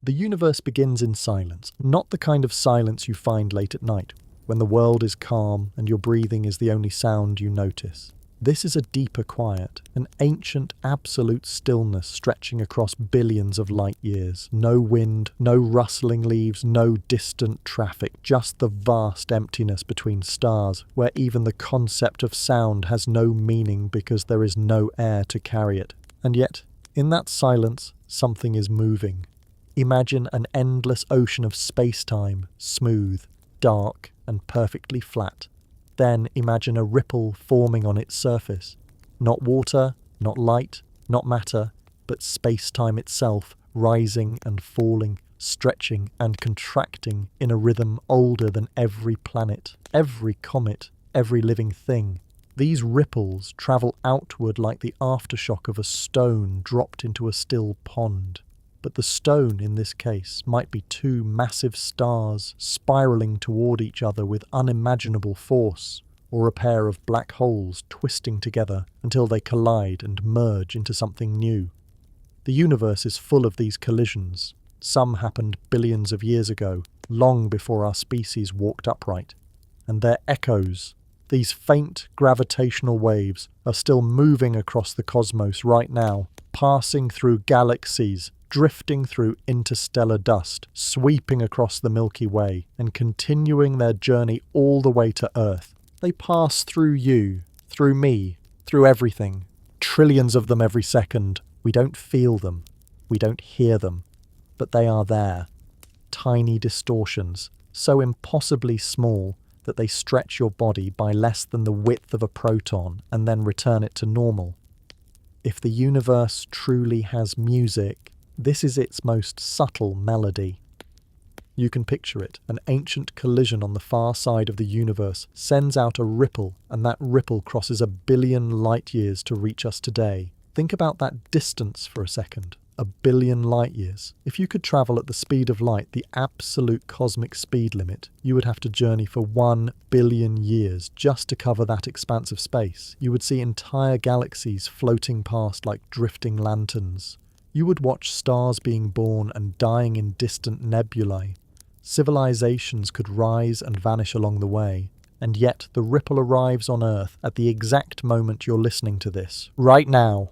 The universe begins in silence, not the kind of silence you find late at night, when the world is calm and your breathing is the only sound you notice. This is a deeper quiet, an ancient absolute stillness stretching across billions of light years. No wind, no rustling leaves, no distant traffic, just the vast emptiness between stars, where even the concept of sound has no meaning because there is no air to carry it. And yet, in that silence, something is moving. Imagine an endless ocean of space-time, smooth, dark, and perfectly flat. Then imagine a ripple forming on its surface. Not water, not light, not matter, but space-time itself, rising and falling, stretching and contracting in a rhythm older than every planet, every comet, every living thing. These ripples travel outward like the aftershock of a stone dropped into a still pond. But the stone, in this case, might be two massive stars spiralling toward each other with unimaginable force, or a pair of black holes twisting together until they collide and merge into something new. The universe is full of these collisions. Some happened billions of years ago, long before our species walked upright. And their echoes, these faint gravitational waves, are still moving across the cosmos right now, passing through galaxies, drifting through interstellar dust, sweeping across the Milky Way, and continuing their journey all the way to Earth. They pass through you, through me, through everything. Trillions of them every second. We don't feel them. We don't hear them. But they are there. Tiny distortions, so impossibly small that they stretch your body by less than the width of a proton and then return it to normal. If the universe truly has music, this is its most subtle melody. You can picture it. An ancient collision on the far side of the universe sends out a ripple, and that ripple crosses 1 billion light years to reach us today. Think about that distance for a second. 1 billion light years. If you could travel at the speed of light, the absolute cosmic speed limit, you would have to journey for 1 billion years just to cover that expanse of space. You would see entire galaxies floating past like drifting lanterns. You would watch stars being born and dying in distant nebulae. Civilizations could rise and vanish along the way, and yet the ripple arrives on Earth at the exact moment you're listening to this, right now.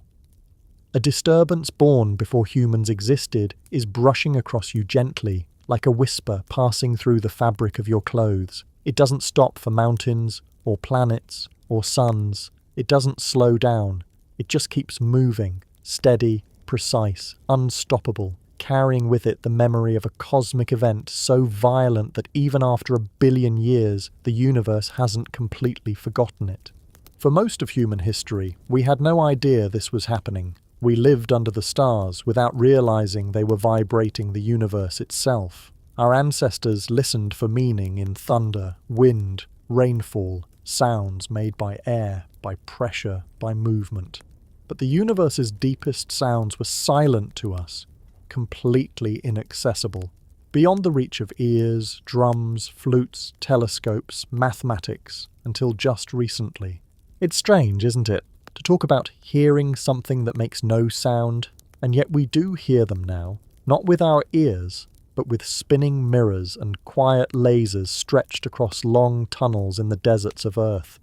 A disturbance born before humans existed is brushing across you gently, like a whisper passing through the fabric of your clothes. It doesn't stop for mountains, or planets, or suns. It doesn't slow down. It just keeps moving, steady, precise, unstoppable, carrying with it the memory of a cosmic event so violent that even after 1 billion years, the universe hasn't completely forgotten it. For most of human history, we had no idea this was happening. We lived under the stars without realizing they were vibrating the universe itself. Our ancestors listened for meaning in thunder, wind, rainfall, sounds made by air, by pressure, by movement. But the universe's deepest sounds were silent to us, completely inaccessible, beyond the reach of ears, drums, flutes, telescopes, mathematics, until just recently. It's strange, isn't it, to talk about hearing something that makes no sound, and yet we do hear them now, not with our ears, but with spinning mirrors and quiet lasers stretched across long tunnels in the deserts of Earth.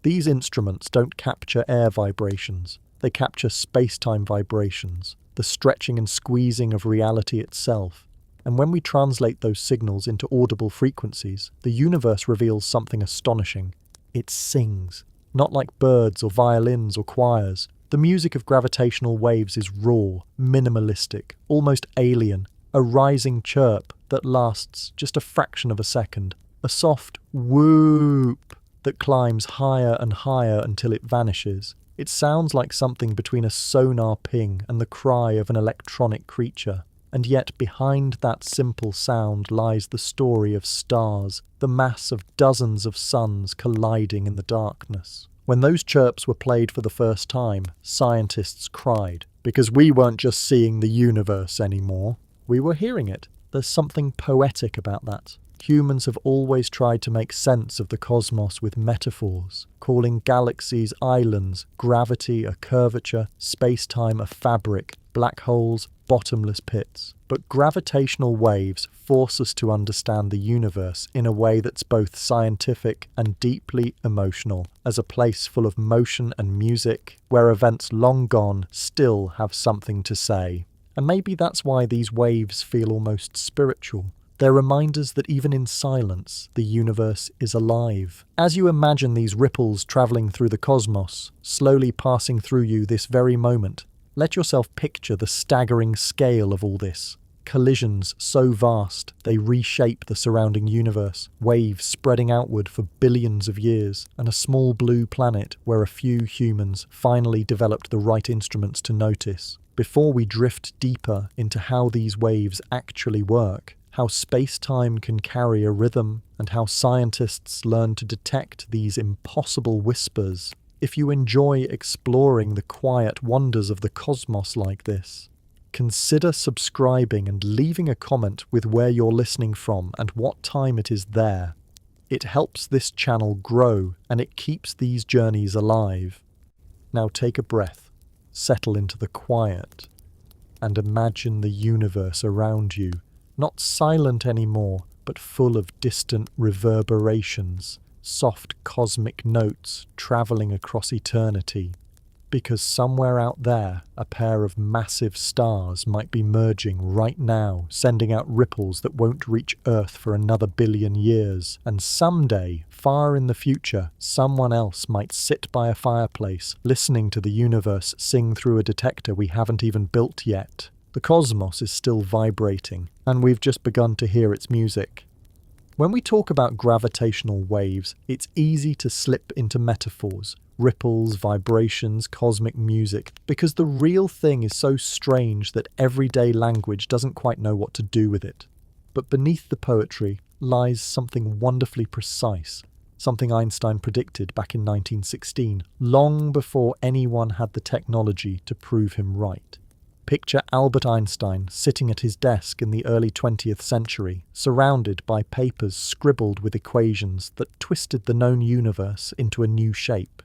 These instruments don't capture air vibrations. They capture space-time vibrations, the stretching and squeezing of reality itself. And when we translate those signals into audible frequencies, the universe reveals something astonishing. It sings, not like birds or violins or choirs. The music of gravitational waves is raw, minimalistic, almost alien, a rising chirp that lasts just a fraction of a second, a soft whoop that climbs higher and higher until it vanishes. It sounds like something between a sonar ping and the cry of an electronic creature. And yet behind that simple sound lies the story of stars, the mass of dozens of suns colliding in the darkness. When those chirps were played for the first time, scientists cried, because we weren't just seeing the universe anymore. We were hearing it. There's something poetic about that. Humans have always tried to make sense of the cosmos with metaphors, calling galaxies islands, gravity a curvature, space-time a fabric, black holes bottomless pits. But gravitational waves force us to understand the universe in a way that's both scientific and deeply emotional, as a place full of motion and music, where events long gone still have something to say. And maybe that's why these waves feel almost spiritual. They're reminders that even in silence, the universe is alive. As you imagine these ripples travelling through the cosmos, slowly passing through you this very moment, let yourself picture the staggering scale of all this. Collisions so vast, they reshape the surrounding universe, waves spreading outward for billions of years, and a small blue planet where a few humans finally developed the right instruments to notice. Before we drift deeper into how these waves actually work, how space-time can carry a rhythm, and how scientists learn to detect these impossible whispers, if you enjoy exploring the quiet wonders of the cosmos like this, consider subscribing and leaving a comment with where you're listening from and what time it is there. It helps this channel grow and it keeps these journeys alive. Now take a breath, settle into the quiet, and imagine the universe around you, not silent anymore, but full of distant reverberations, soft cosmic notes travelling across eternity. Because somewhere out there, a pair of massive stars might be merging right now, sending out ripples that won't reach Earth for another billion years. And someday, far in the future, someone else might sit by a fireplace, listening to the universe sing through a detector we haven't even built yet. The cosmos is still vibrating, and we've just begun to hear its music. When we talk about gravitational waves, it's easy to slip into metaphors, ripples, vibrations, cosmic music, because the real thing is so strange that everyday language doesn't quite know what to do with it. But beneath the poetry lies something wonderfully precise, something Einstein predicted back in 1916, long before anyone had the technology to prove him right. Picture Albert Einstein sitting at his desk in the early 20th century, surrounded by papers scribbled with equations that twisted the known universe into a new shape.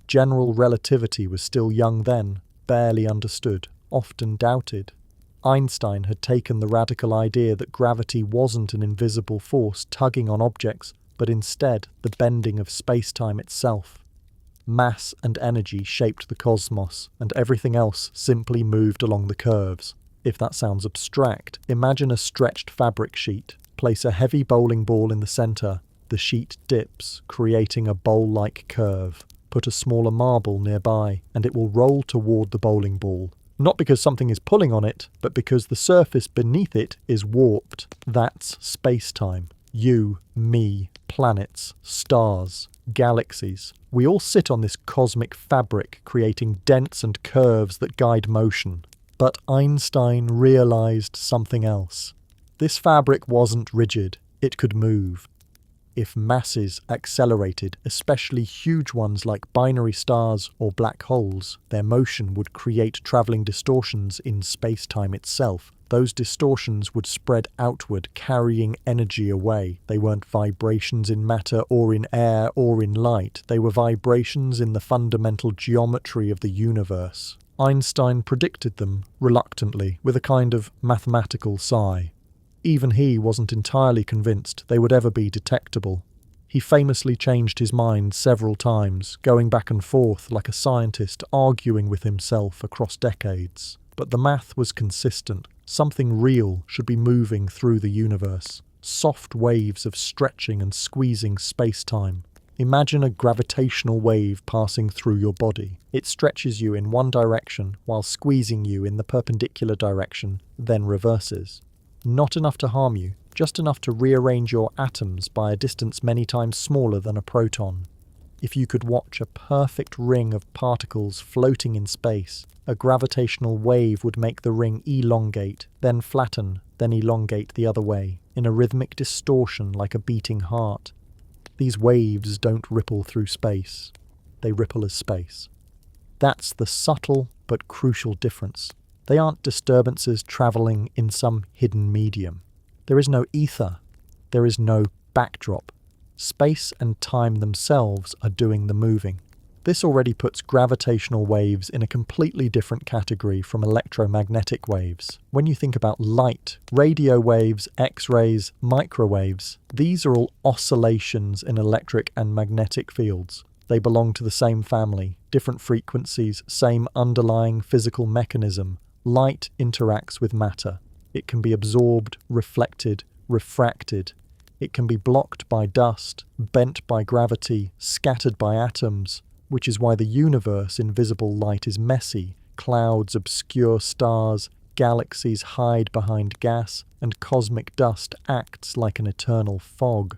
General relativity was still young then, barely understood, often doubted. Einstein had taken the radical idea that gravity wasn't an invisible force tugging on objects, but instead the bending of space-time itself. Mass and energy shaped the cosmos, and everything else simply moved along the curves. If that sounds abstract, imagine a stretched fabric sheet. Place a heavy bowling ball in the centre. The sheet dips, creating a bowl-like curve. Put a smaller marble nearby, and it will roll toward the bowling ball. Not because something is pulling on it, but because the surface beneath it is warped. That's space-time. You, me, planets, stars, galaxies. We all sit on this cosmic fabric, creating dents and curves that guide motion. But Einstein realized something else. This fabric wasn't rigid, it could move. If masses accelerated, especially huge ones like binary stars or black holes, their motion would create travelling distortions in space-time itself. Those distortions would spread outward, carrying energy away. They weren't vibrations in matter or in air or in light. They were vibrations in the fundamental geometry of the universe. Einstein predicted them, reluctantly, with a kind of mathematical sigh. Even he wasn't entirely convinced they would ever be detectable. He famously changed his mind several times, going back and forth like a scientist arguing with himself across decades. But the math was consistent. Something real should be moving through the universe. Soft waves of stretching and squeezing space-time. Imagine a gravitational wave passing through your body. It stretches you in one direction while squeezing you in the perpendicular direction, then reverses. Not enough to harm you, just enough to rearrange your atoms by a distance many times smaller than a proton. If you could watch a perfect ring of particles floating in space, a gravitational wave would make the ring elongate, then flatten, then elongate the other way, in a rhythmic distortion like a beating heart. These waves don't ripple through space. They ripple as space. That's the subtle but crucial difference. They aren't disturbances travelling in some hidden medium. There is no ether. There is no backdrop. Space and time themselves are doing the moving. This already puts gravitational waves in a completely different category from electromagnetic waves. When you think about light, radio waves, X-rays, microwaves, these are all oscillations in electric and magnetic fields. They belong to the same family, different frequencies, same underlying physical mechanism. Light interacts with matter. It can be absorbed, reflected, refracted. It can be blocked by dust, bent by gravity, scattered by atoms, which is why the universe in visible light is messy. Clouds obscure stars, galaxies hide behind gas, and cosmic dust acts like an eternal fog.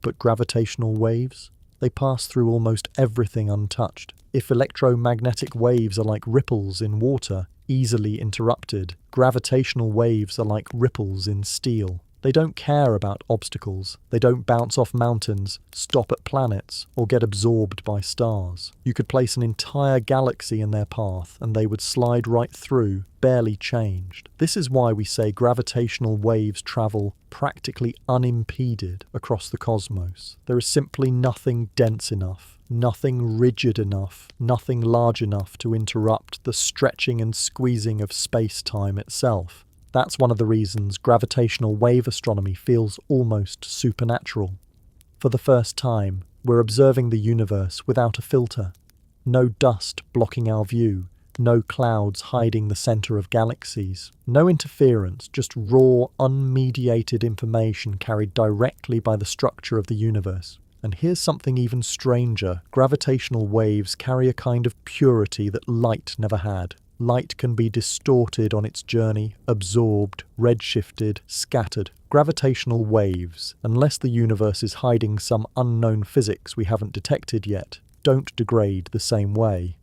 But gravitational waves? They pass through almost everything untouched. If electromagnetic waves are like ripples in water, easily interrupted, gravitational waves are like ripples in steel. They don't care about obstacles. They don't bounce off mountains, stop at planets, or get absorbed by stars. You could place an entire galaxy in their path and they would slide right through, barely changed. This is why we say gravitational waves travel practically unimpeded across the cosmos. There is simply nothing dense enough, nothing rigid enough, nothing large enough to interrupt the stretching and squeezing of space-time itself. That's one of the reasons gravitational wave astronomy feels almost supernatural. For the first time, we're observing the universe without a filter. No dust blocking our view, no clouds hiding the center of galaxies, no interference, just raw, unmediated information carried directly by the structure of the universe. And here's something even stranger. Gravitational waves carry a kind of purity that light never had. Light can be distorted on its journey, absorbed, redshifted, scattered. Gravitational waves, unless the universe is hiding some unknown physics we haven't detected yet, don't degrade the same way.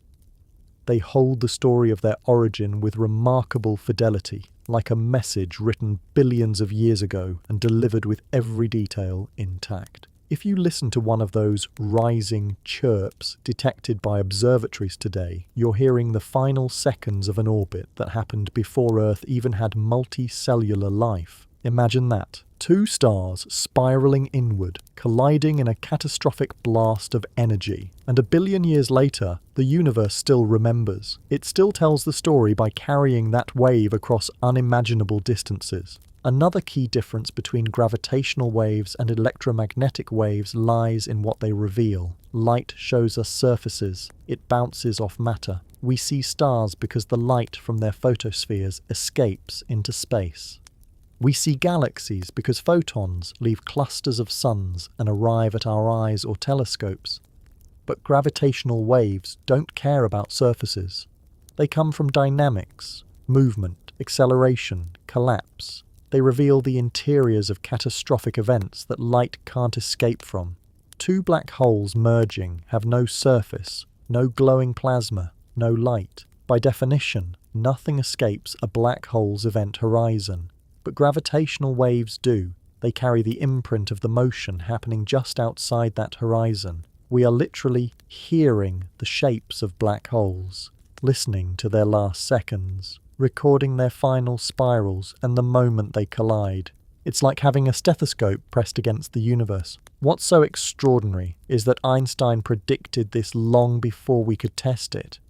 They hold the story of their origin with remarkable fidelity, like a message written billions of years ago and delivered with every detail intact. If you listen to one of those rising chirps detected by observatories today, you're hearing the final seconds of an orbit that happened before Earth even had multicellular life. Imagine that. Two stars spiraling inward, colliding in a catastrophic blast of energy. And 1 billion years later, the universe still remembers. It still tells the story by carrying that wave across unimaginable distances. Another key difference between gravitational waves and electromagnetic waves lies in what they reveal. Light shows us surfaces. It bounces off matter. We see stars because the light from their photospheres escapes into space. We see galaxies because photons leave clusters of suns and arrive at our eyes or telescopes. But gravitational waves don't care about surfaces. They come from dynamics, movement, acceleration, collapse. They reveal the interiors of catastrophic events that light can't escape from. Two black holes merging have no surface, no glowing plasma, no light. By definition, nothing escapes a black hole's event horizon. But gravitational waves do. They carry the imprint of the motion happening just outside that horizon. We are literally hearing the shapes of black holes, listening to their last seconds, recording their final spirals and the moment they collide. It's like having a stethoscope pressed against the universe. What's so extraordinary is that Einstein predicted this long before we could test it.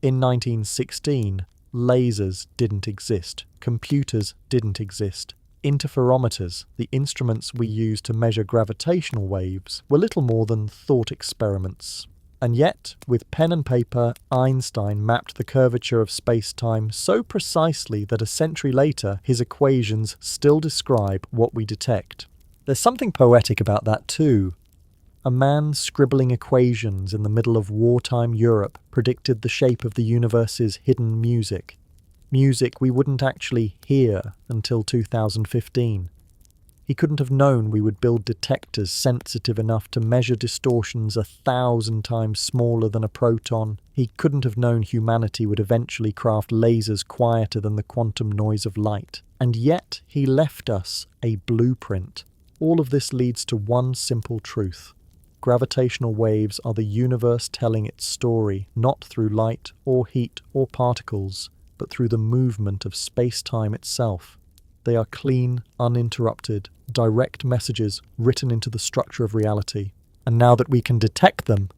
In 1916, lasers didn't exist. Computers didn't exist. Interferometers, the instruments we use to measure gravitational waves, were little more than thought experiments. And yet, with pen and paper, Einstein mapped the curvature of space-time so precisely that a century later, his equations still describe what we detect. There's something poetic about that too. A man scribbling equations in the middle of wartime Europe predicted the shape of the universe's hidden music. Music we wouldn't actually hear until 2015. He couldn't have known we would build detectors sensitive enough to measure distortions 1,000 times smaller than a proton. He couldn't have known humanity would eventually craft lasers quieter than the quantum noise of light. And yet he left us a blueprint. All of this leads to one simple truth. Gravitational waves are the universe telling its story, not through light or heat or particles, but through the movement of space-time itself. They are clean, uninterrupted, direct messages written into the structure of reality. And now that we can detect them,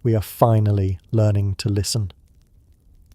we are finally learning to listen.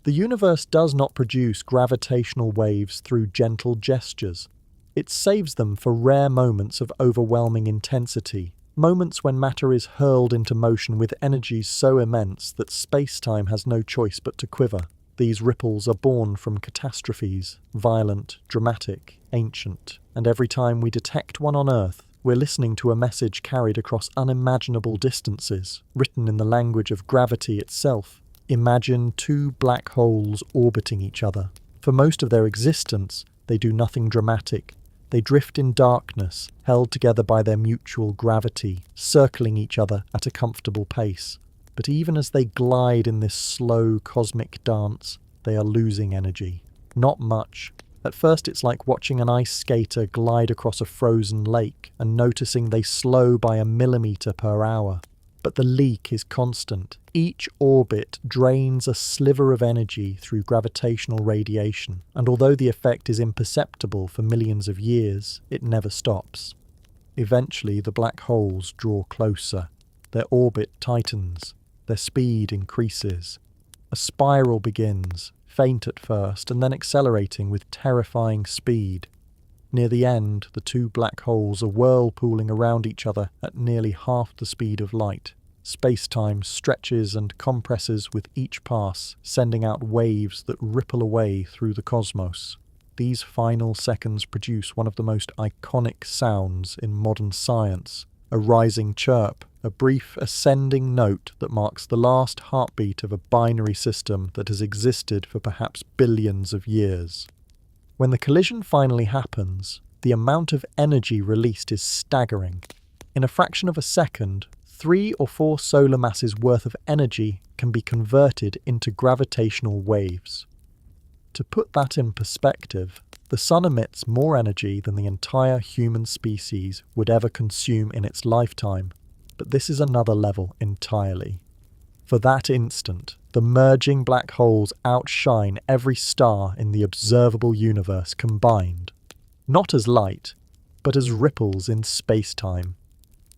The universe does not produce gravitational waves through gentle gestures. It saves them for rare moments of overwhelming intensity, moments when matter is hurled into motion with energies so immense that space-time has no choice but to quiver. These ripples are born from catastrophes, violent, dramatic, ancient, and every time we detect one on Earth, we're listening to a message carried across unimaginable distances, written in the language of gravity itself. Imagine two black holes orbiting each other. For most of their existence, they do nothing dramatic. They drift in darkness, held together by their mutual gravity, circling each other at a comfortable pace. But even as they glide in this slow cosmic dance, they are losing energy. Not much. At first it's like watching an ice skater glide across a frozen lake and noticing they slow by a millimeter per hour. But the leak is constant. Each orbit drains a sliver of energy through gravitational radiation, and although the effect is imperceptible for millions of years, it never stops. Eventually the black holes draw closer. Their orbit tightens. Their speed increases. A spiral begins, faint at first, and then accelerating with terrifying speed. Near the end, the two black holes are whirlpooling around each other at nearly half the speed of light. Space-time stretches and compresses with each pass, sending out waves that ripple away through the cosmos. These final seconds produce one of the most iconic sounds in modern science, a rising chirp, a brief ascending note that marks the last heartbeat of a binary system that has existed for perhaps billions of years. When the collision finally happens, the amount of energy released is staggering. In a fraction of a second, 3 or 4 solar masses worth of energy can be converted into gravitational waves. To put that in perspective, the sun emits more energy than the entire human species would ever consume in its lifetime, but this is another level entirely. For that instant, the merging black holes outshine every star in the observable universe combined, not as light, but as ripples in space-time.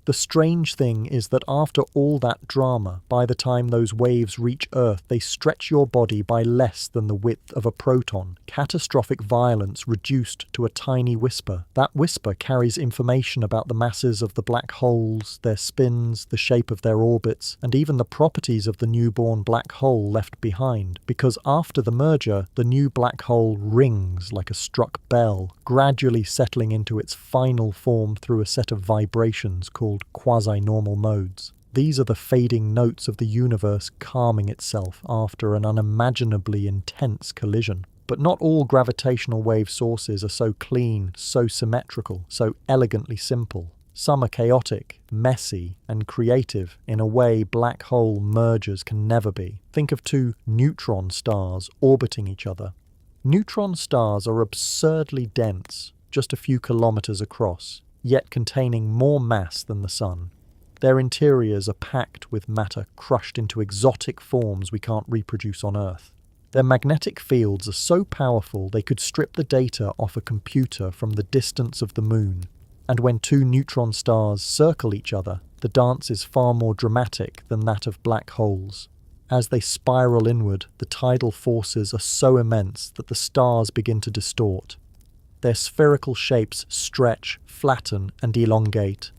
The strange thing is that after all that drama, by the time those waves reach Earth, they stretch your body by less than the width of a proton. Catastrophic violence reduced to a tiny whisper. That whisper carries information about the masses of the black holes, their spins, the shape of their orbits, and even the properties of the newborn black hole left behind. Because after the merger, the new black hole rings like a struck bell, gradually settling into its final form through a set of vibrations called quasinormal modes. These are the fading notes of the universe calming itself after an unimaginably intense collision. But not all gravitational wave sources are so clean, so symmetrical, so elegantly simple. Some are chaotic, messy, and creative in a way black hole mergers can never be. Think of two neutron stars orbiting each other. Neutron stars are absurdly dense, just a few kilometers across, yet containing more mass than the Sun. Their interiors are packed with matter crushed into exotic forms we can't reproduce on Earth. Their magnetic fields are so powerful they could strip the data off a computer from the distance of the Moon. And when two neutron stars circle each other, the dance is far more dramatic than that of black holes. As they spiral inward, the tidal forces are so immense that the stars begin to distort. Their spherical shapes stretch, flatten, and elongate.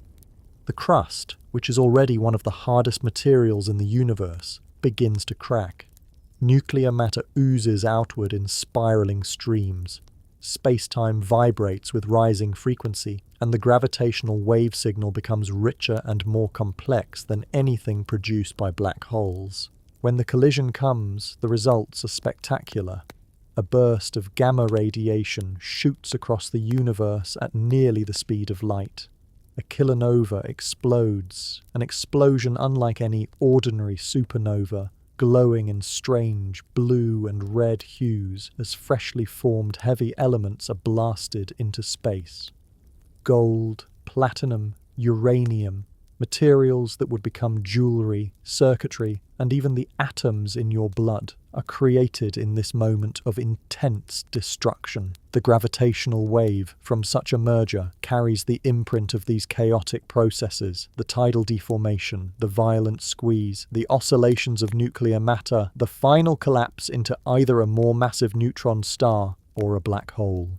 The crust, which is already one of the hardest materials in the universe, begins to crack. Nuclear matter oozes outward in spiraling streams. Space-time vibrates with rising frequency, and the gravitational wave signal becomes richer and more complex than anything produced by black holes. When the collision comes, the results are spectacular. A burst of gamma radiation shoots across the universe at nearly the speed of light. A kilonova explodes, an explosion unlike any ordinary supernova, glowing in strange blue and red hues as freshly formed heavy elements are blasted into space. Gold, platinum, uranium, Materials that would become jewelry, circuitry, and even the atoms in your blood are created in this moment of intense destruction. The gravitational wave from such a merger carries the imprint of these chaotic processes: the tidal deformation, the violent squeeze, the oscillations of nuclear matter, the final collapse into either a more massive neutron star or a black hole.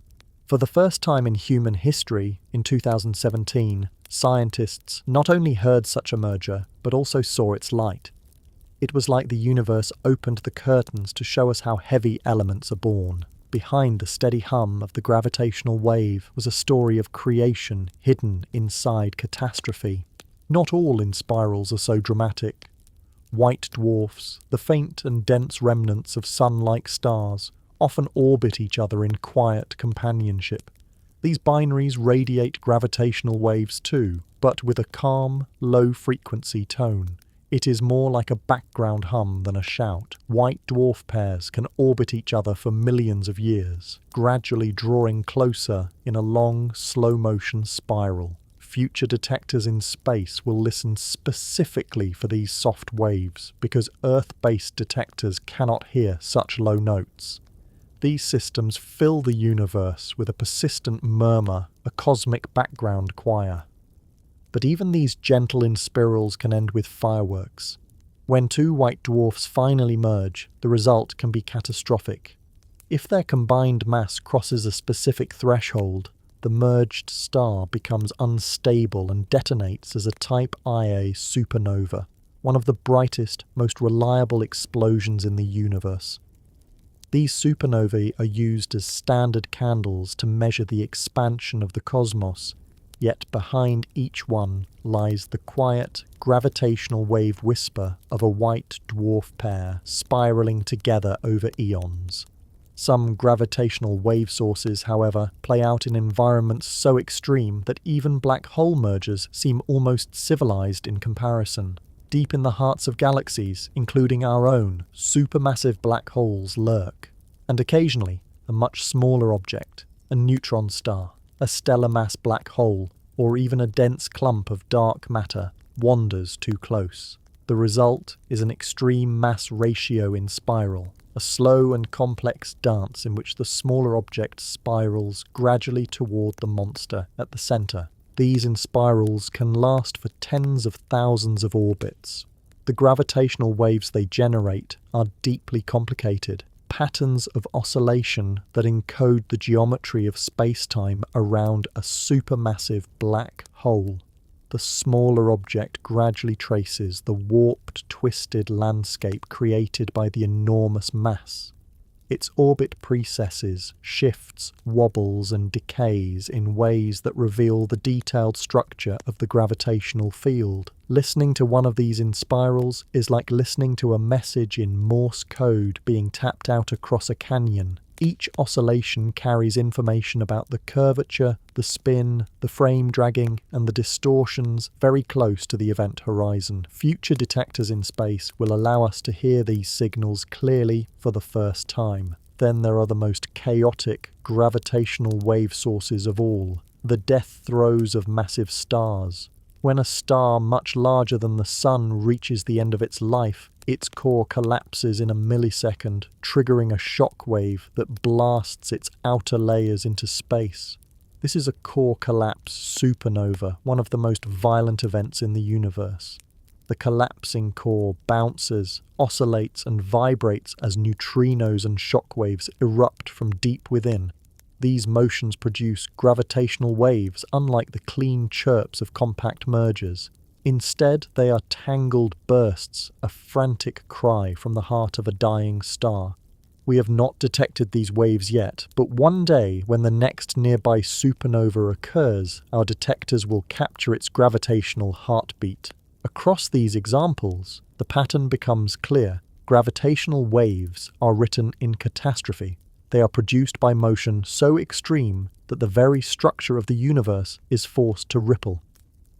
For the first time in human history, in 2017, scientists not only heard such a merger, but also saw its light. It was like the universe opened the curtains to show us how heavy elements are born. Behind the steady hum of the gravitational wave was a story of creation hidden inside catastrophe. Not all inspirals are so dramatic. White dwarfs, the faint and dense remnants of sun-like stars, often orbit each other in quiet companionship. These binaries radiate gravitational waves too, but with a calm, low-frequency tone. It is more like a background hum than a shout. White dwarf pairs can orbit each other for millions of years, gradually drawing closer in a long, slow-motion spiral. Future detectors in space will listen specifically for these soft waves, because Earth-based detectors cannot hear such low notes. These systems fill the universe with a persistent murmur, a cosmic background choir. But even these gentle inspirals can end with fireworks. When two white dwarfs finally merge, the result can be catastrophic. If their combined mass crosses a specific threshold, the merged star becomes unstable and detonates as a Type Ia supernova, one of the brightest, most reliable explosions in the universe. These supernovae are used as standard candles to measure the expansion of the cosmos, yet behind each one lies the quiet, gravitational wave whisper of a white dwarf pair spiraling together over eons. Some gravitational wave sources, however, play out in environments so extreme that even black hole mergers seem almost civilized in comparison. Deep in the hearts of galaxies, including our own, supermassive black holes lurk. And occasionally, a much smaller object, a neutron star, a stellar mass black hole, or even a dense clump of dark matter, wanders too close. The result is an extreme mass ratio inspiral, a slow and complex dance in which the smaller object spirals gradually toward the monster at the center. These inspirals can last for tens of thousands of orbits. The gravitational waves they generate are deeply complicated, patterns of oscillation that encode the geometry of spacetime around a supermassive black hole. The smaller object gradually traces the warped, twisted landscape created by the enormous mass. Its orbit precesses, shifts, wobbles, and decays in ways that reveal the detailed structure of the gravitational field. Listening to one of these inspirals is like listening to a message in Morse code being tapped out across a canyon. Each oscillation carries information about the curvature, the spin, the frame dragging, and the distortions very close to the event horizon. Future detectors in space will allow us to hear these signals clearly for the first time. Then there are the most chaotic gravitational wave sources of all, the death throes of massive stars. When a star much larger than the Sun reaches the end of its life, its core collapses in a millisecond, triggering a shock wave that blasts its outer layers into space. This is a core collapse supernova, one of the most violent events in the universe. The collapsing core bounces, oscillates, and vibrates as neutrinos and shock waves erupt from deep within. These motions produce gravitational waves unlike the clean chirps of compact mergers. Instead, they are tangled bursts, a frantic cry from the heart of a dying star. We have not detected these waves yet, but one day, when the next nearby supernova occurs, our detectors will capture its gravitational heartbeat. Across these examples, the pattern becomes clear. Gravitational waves are written in catastrophe. They are produced by motion so extreme that the very structure of the universe is forced to ripple.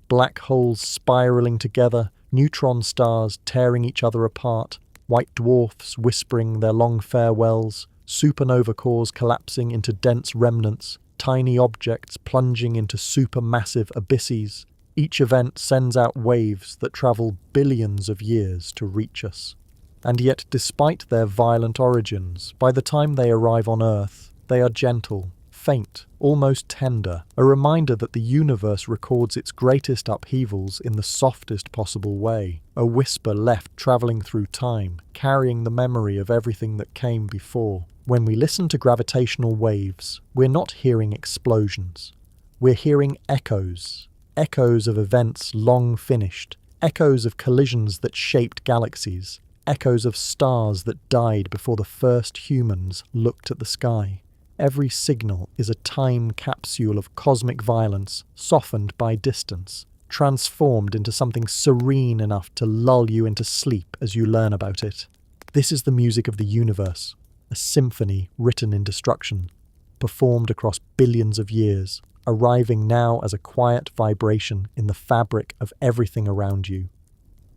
Black holes spiraling together, neutron stars tearing each other apart, white dwarfs whispering their long farewells, supernova cores collapsing into dense remnants, tiny objects plunging into supermassive abysses. Each event sends out waves that travel billions of years to reach us. And yet, despite their violent origins, by the time they arrive on Earth, they are gentle, faint, almost tender, a reminder that the universe records its greatest upheavals in the softest possible way, a whisper left travelling through time, carrying the memory of everything that came before. When we listen to gravitational waves, we're not hearing explosions. We're hearing echoes. Echoes of events long finished, echoes of collisions that shaped galaxies, echoes of stars that died before the first humans looked at the sky. Every signal is a time capsule of cosmic violence, softened by distance, transformed into something serene enough to lull you into sleep as you learn about it. This is the music of the universe, a symphony written in destruction, performed across billions of years, arriving now as a quiet vibration in the fabric of everything around you.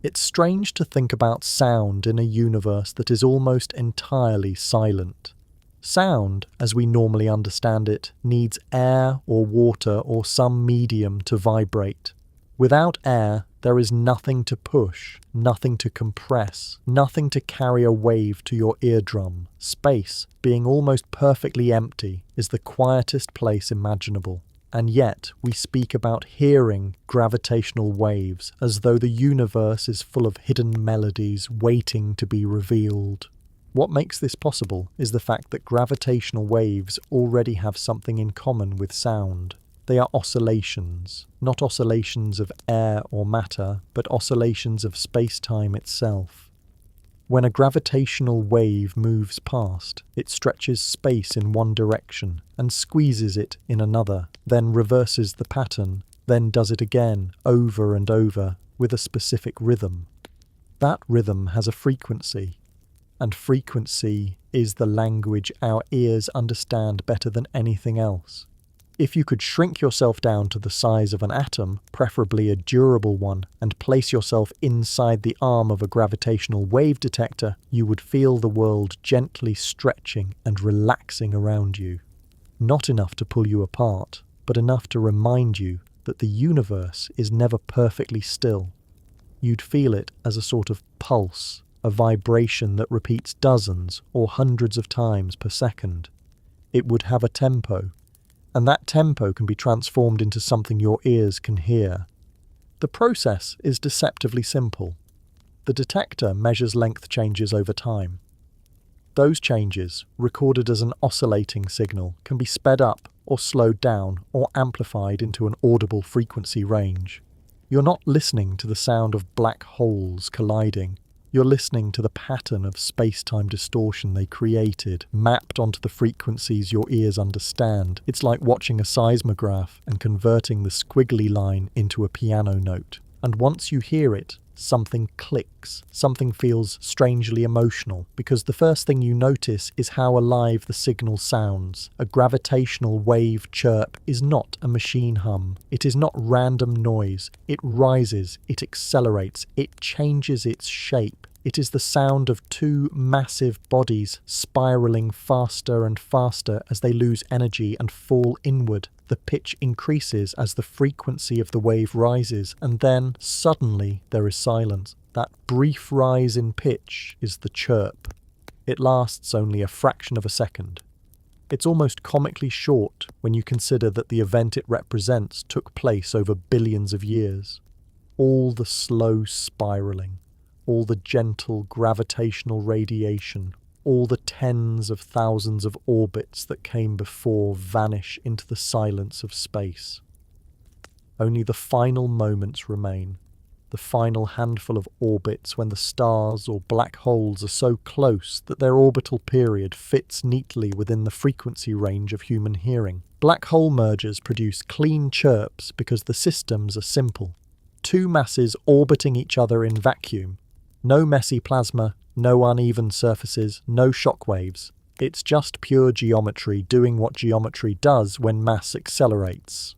It's strange to think about sound in a universe that is almost entirely silent. Sound, as we normally understand it, needs air or water or some medium to vibrate. Without air, there is nothing to push, nothing to compress, nothing to carry a wave to your eardrum. Space, being almost perfectly empty, is the quietest place imaginable. And yet, we speak about hearing gravitational waves as though the universe is full of hidden melodies waiting to be revealed. What makes this possible is the fact that gravitational waves already have something in common with sound. They are oscillations, not oscillations of air or matter, but oscillations of space-time itself. When a gravitational wave moves past, it stretches space in one direction and squeezes it in another, then reverses the pattern, then does it again, over and over, with a specific rhythm. That rhythm has a frequency, and frequency is the language our ears understand better than anything else. If you could shrink yourself down to the size of an atom, preferably a durable one, and place yourself inside the arm of a gravitational wave detector, you would feel the world gently stretching and relaxing around you. Not enough to pull you apart, but enough to remind you that the universe is never perfectly still. You'd feel it as a sort of pulse, a vibration that repeats dozens or hundreds of times per second. It would have a tempo, and that tempo can be transformed into something your ears can hear. The process is deceptively simple. The detector measures length changes over time. Those changes, recorded as an oscillating signal, can be sped up or slowed down or amplified into an audible frequency range. You're not listening to the sound of black holes colliding. You're listening to the pattern of space-time distortion they created, mapped onto the frequencies your ears understand. It's like watching a seismograph and converting the squiggly line into a piano note. And once you hear it, something clicks. Something feels strangely emotional, because the first thing you notice is how alive the signal sounds. A gravitational wave chirp is not a machine hum. It is not random noise. It rises, it accelerates, it changes its shape. It is the sound of two massive bodies spiraling faster and faster as they lose energy and fall inward. The pitch increases as the frequency of the wave rises, and then, suddenly, there is silence. That brief rise in pitch is the chirp. It lasts only a fraction of a second. It's almost comically short when you consider that the event it represents took place over billions of years. All the slow spiraling, all the gentle gravitational radiation, all the tens of thousands of orbits that came before vanish into the silence of space. Only the final moments remain, the final handful of orbits when the stars or black holes are so close that their orbital period fits neatly within the frequency range of human hearing. Black hole mergers produce clean chirps because the systems are simple. Two masses orbiting each other in vacuum. No messy plasma, no uneven surfaces, no shockwaves. It's just pure geometry doing what geometry does when mass accelerates.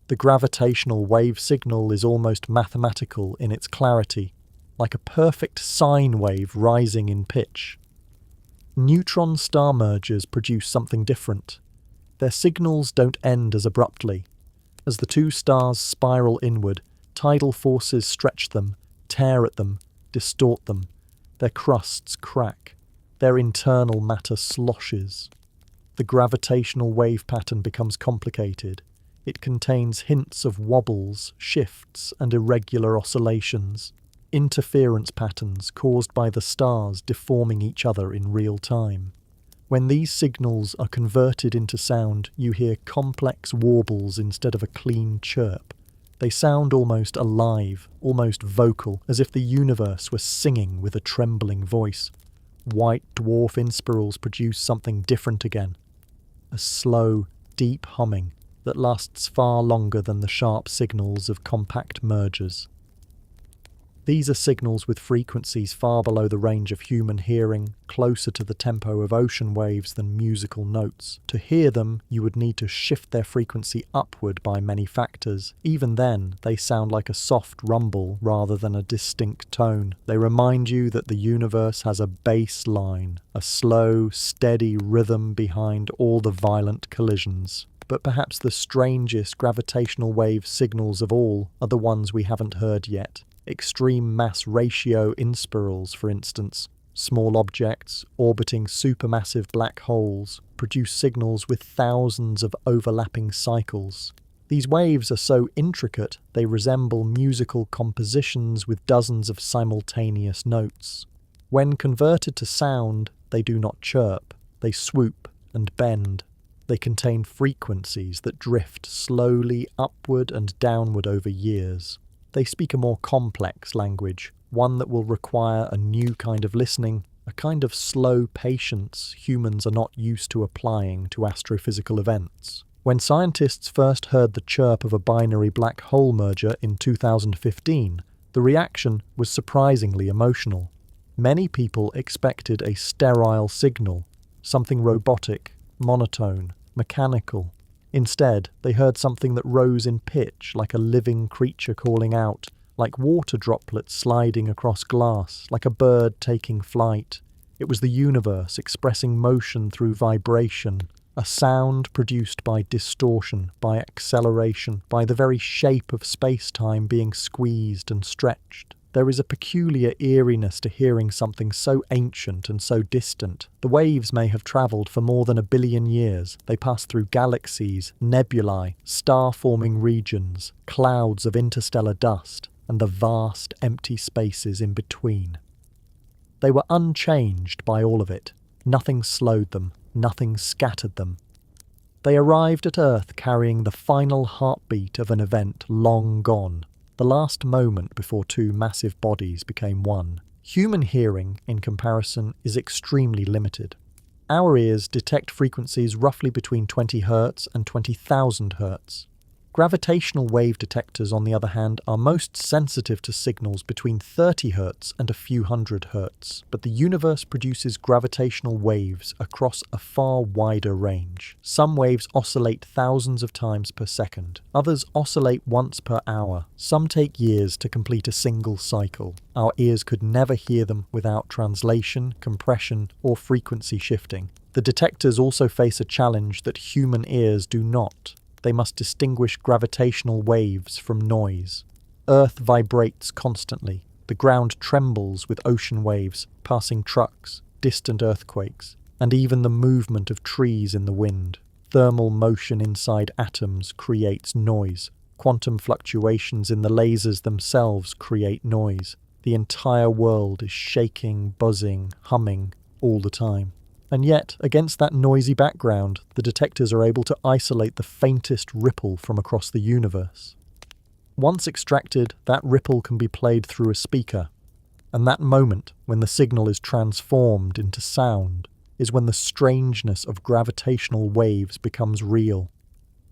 The gravitational wave signal is almost mathematical in its clarity, like a perfect sine wave rising in pitch. Neutron star mergers produce something different. Their signals don't end as abruptly. As the two stars spiral inward, tidal forces stretch them, tear at them, distort them. Their crusts crack. Their internal matter sloshes. The gravitational wave pattern becomes complicated. It contains hints of wobbles, shifts, and irregular oscillations, interference patterns caused by the stars deforming each other in real time. When these signals are converted into sound, you hear complex warbles instead of a clean chirp. They sound almost alive, almost vocal, as if the universe were singing with a trembling voice. White dwarf inspirals produce something different again. A slow, deep humming that lasts far longer than the sharp signals of compact mergers. These are signals with frequencies far below the range of human hearing, closer to the tempo of ocean waves than musical notes. To hear them, you would need to shift their frequency upward by many factors. Even then, they sound like a soft rumble rather than a distinct tone. They remind you that the universe has a bass line, a slow, steady rhythm behind all the violent collisions. But perhaps the strangest gravitational wave signals of all are the ones we haven't heard yet. Extreme mass ratio inspirals, for instance. Small objects orbiting supermassive black holes produce signals with thousands of overlapping cycles. These waves are so intricate they resemble musical compositions with dozens of simultaneous notes. When converted to sound, they do not chirp, they swoop and bend. They contain frequencies that drift slowly upward and downward over years. They speak a more complex language, one that will require a new kind of listening, a kind of slow patience humans are not used to applying to astrophysical events. When scientists first heard the chirp of a binary black hole merger in 2015, the reaction was surprisingly emotional. Many people expected a sterile signal, something robotic, monotone, mechanical. Instead, they heard something that rose in pitch, like a living creature calling out, like water droplets sliding across glass, like a bird taking flight. It was the universe expressing motion through vibration, a sound produced by distortion, by acceleration, by the very shape of space-time being squeezed and stretched. There is a peculiar eeriness to hearing something so ancient and so distant. The waves may have travelled for more than 1 billion years. They pass through galaxies, nebulae, star-forming regions, clouds of interstellar dust, and the vast empty spaces in between. They were unchanged by all of it. Nothing slowed them, nothing scattered them. They arrived at Earth carrying the final heartbeat of an event long gone. The last moment before two massive bodies became one. Human hearing, in comparison, is extremely limited. Our ears detect frequencies roughly between 20 Hz and 20,000 Hz. Gravitational wave detectors, on the other hand, are most sensitive to signals between 30 Hz and a few hundred Hz, but the universe produces gravitational waves across a far wider range. Some waves oscillate thousands of times per second, others oscillate once per hour. Some take years to complete a single cycle. Our ears could never hear them without translation, compression, or frequency shifting. The detectors also face a challenge that human ears do not. They must distinguish gravitational waves from noise. Earth vibrates constantly. The ground trembles with ocean waves, passing trucks, distant earthquakes, and even the movement of trees in the wind. Thermal motion inside atoms creates noise. Quantum fluctuations in the lasers themselves create noise. The entire world is shaking, buzzing, humming all the time. And yet, against that noisy background, the detectors are able to isolate the faintest ripple from across the universe. Once extracted, that ripple can be played through a speaker, and that moment, when the signal is transformed into sound, is when the strangeness of gravitational waves becomes real.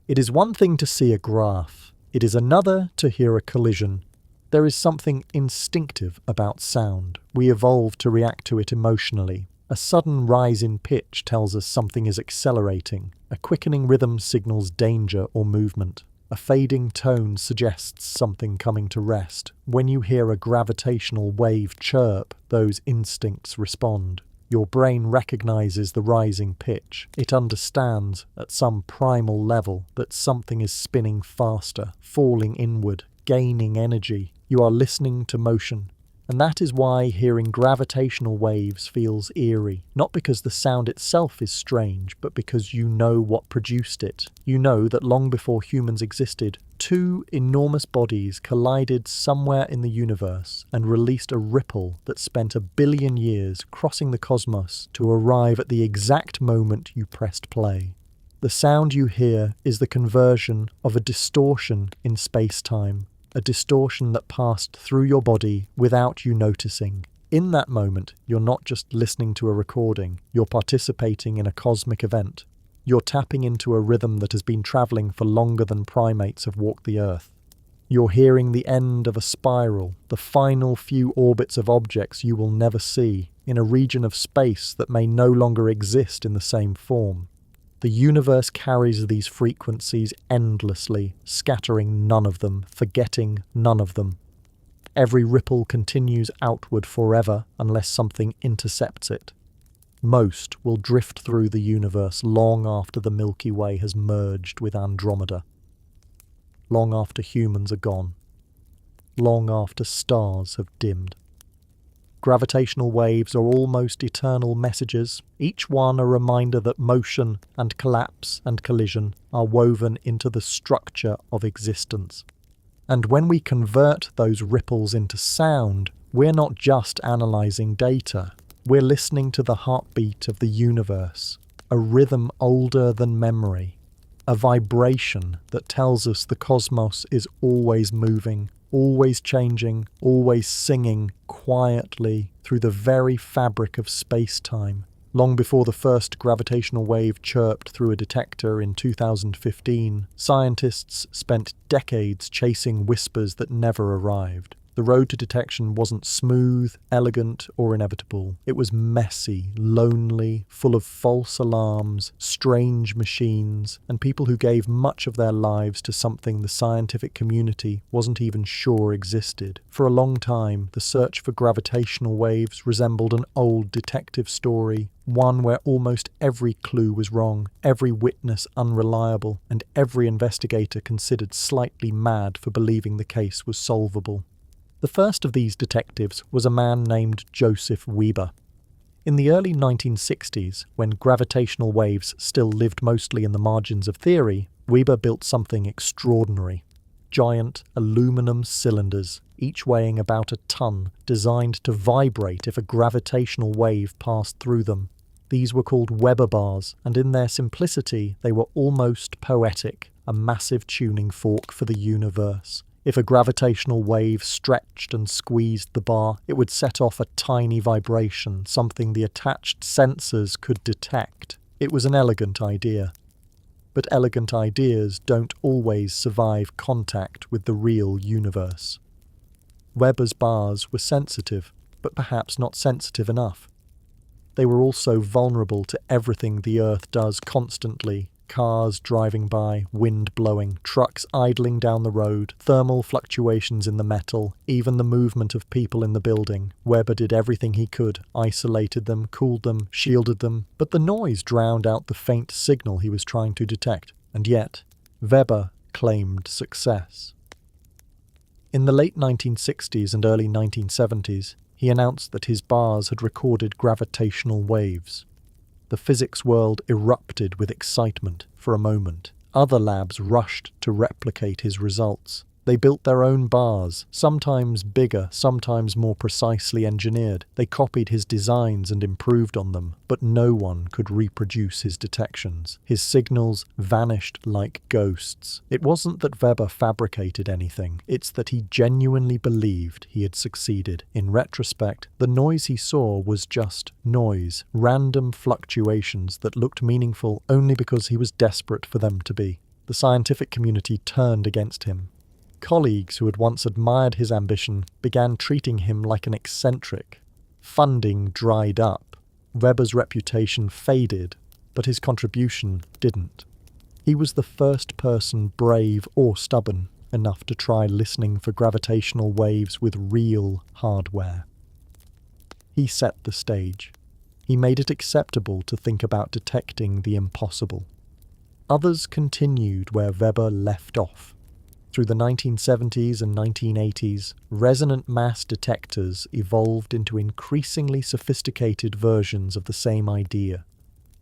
It is one thing to see a graph, it is another to hear a collision. There is something instinctive about sound. We evolve to react to it emotionally. A sudden rise in pitch tells us something is accelerating. A quickening rhythm signals danger or movement. A fading tone suggests something coming to rest. When you hear a gravitational wave chirp, those instincts respond. Your brain recognizes the rising pitch. It understands, at some primal level, that something is spinning faster, falling inward, gaining energy. You are listening to motion. And that is why hearing gravitational waves feels eerie. Not because the sound itself is strange, but because you know what produced it. You know that long before humans existed, two enormous bodies collided somewhere in the universe and released a ripple that spent 1 billion years crossing the cosmos to arrive at the exact moment you pressed play. The sound you hear is the conversion of a distortion in space-time. A distortion that passed through your body without you noticing. In that moment, you're not just listening to a recording, you're participating in a cosmic event. You're tapping into a rhythm that has been travelling for longer than primates have walked the Earth. You're hearing the end of a spiral, the final few orbits of objects you will never see, in a region of space that may no longer exist in the same form. The universe carries these frequencies endlessly, scattering none of them, forgetting none of them. Every ripple continues outward forever unless something intercepts it. Most will drift through the universe long after the Milky Way has merged with Andromeda. Long after humans are gone. Long after stars have dimmed. Gravitational waves are almost eternal messages, each one a reminder that motion and collapse and collision are woven into the structure of existence. And when we convert those ripples into sound, we're not just analysing data, we're listening to the heartbeat of the universe, a rhythm older than memory, a vibration that tells us the cosmos is always moving, always changing, always singing quietly through the very fabric of space-time. Long before the first gravitational wave chirped through a detector in 2015, scientists spent decades chasing whispers that never arrived. The road to detection wasn't smooth, elegant, or inevitable. It was messy, lonely, full of false alarms, strange machines, and people who gave much of their lives to something the scientific community wasn't even sure existed. For a long time, the search for gravitational waves resembled an old detective story, one where almost every clue was wrong, every witness unreliable, and every investigator considered slightly mad for believing the case was solvable. The first of these detectives was a man named Joseph Weber. In the early 1960s, when gravitational waves still lived mostly in the margins of theory, Weber built something extraordinary. Giant aluminum cylinders, each weighing about a ton, designed to vibrate if a gravitational wave passed through them. These were called Weber bars, and in their simplicity they were almost poetic, a massive tuning fork for the universe. If a gravitational wave stretched and squeezed the bar, it would set off a tiny vibration, something the attached sensors could detect. It was an elegant idea. But elegant ideas don't always survive contact with the real universe. Weber's bars were sensitive, but perhaps not sensitive enough. They were also vulnerable to everything the Earth does constantly. Cars driving by, wind blowing, trucks idling down the road, thermal fluctuations in the metal, even the movement of people in the building. Weber did everything he could, isolated them, cooled them, shielded them, but the noise drowned out the faint signal he was trying to detect. And yet, Weber claimed success. In the late 1960s and early 1970s, he announced that his bars had recorded gravitational waves. The physics world erupted with excitement for a moment. Other labs rushed to replicate his results. They built their own bars, sometimes bigger, sometimes more precisely engineered. They copied his designs and improved on them, but no one could reproduce his detections. His signals vanished like ghosts. It wasn't that Weber fabricated anything, it's that he genuinely believed he had succeeded. In retrospect, the noise he saw was just noise, random fluctuations that looked meaningful only because he was desperate for them to be. The scientific community turned against him. Colleagues who had once admired his ambition began treating him like an eccentric. Funding dried up. Weber's reputation faded, but his contribution didn't. He was the first person brave or stubborn enough to try listening for gravitational waves with real hardware. He set the stage. He made it acceptable to think about detecting the impossible. Others continued where Weber left off. Through the 1970s and 1980s, resonant mass detectors evolved into increasingly sophisticated versions of the same idea.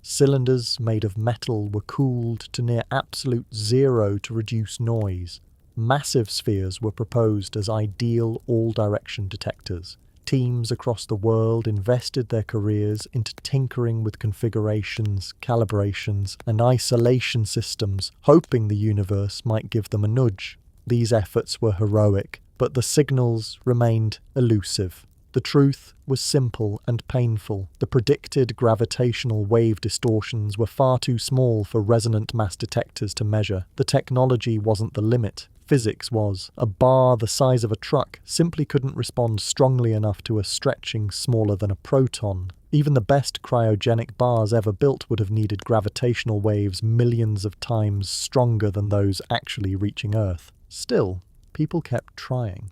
Cylinders made of metal were cooled to near absolute zero to reduce noise. Massive spheres were proposed as ideal all-direction detectors. Teams across the world invested their careers into tinkering with configurations, calibrations, and isolation systems, hoping the universe might give them a nudge. These efforts were heroic, but the signals remained elusive. The truth was simple and painful. The predicted gravitational wave distortions were far too small for resonant mass detectors to measure. The technology wasn't the limit. Physics was. A bar the size of a truck simply couldn't respond strongly enough to a stretching smaller than a proton. Even the best cryogenic bars ever built would have needed gravitational waves millions of times stronger than those actually reaching Earth. Still, people kept trying.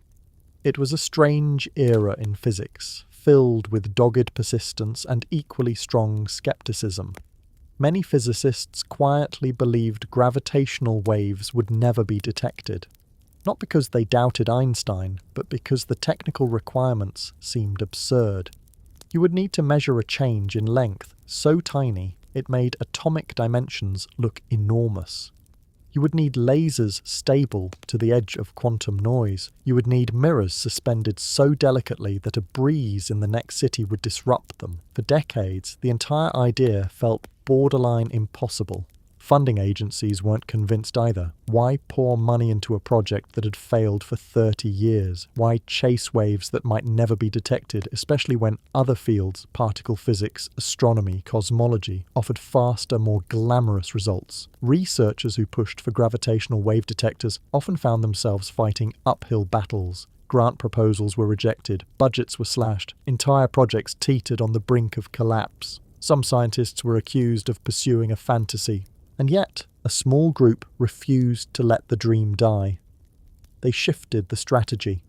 It was a strange era in physics, filled with dogged persistence and equally strong skepticism. Many physicists quietly believed gravitational waves would never be detected, not because they doubted Einstein, but because the technical requirements seemed absurd. You would need to measure a change in length so tiny it made atomic dimensions look enormous. You would need lasers stable to the edge of quantum noise. You would need mirrors suspended so delicately that a breeze in the next city would disrupt them. For decades, the entire idea felt borderline impossible. Funding agencies weren't convinced either. Why pour money into a project that had failed for 30 years? Why chase waves that might never be detected, especially when other fields, particle physics, astronomy, cosmology, offered faster, more glamorous results? Researchers who pushed for gravitational wave detectors often found themselves fighting uphill battles. Grant proposals were rejected, budgets were slashed, entire projects teetered on the brink of collapse. Some scientists were accused of pursuing a fantasy. And yet, a small group refused to let the dream die. They shifted the strategy.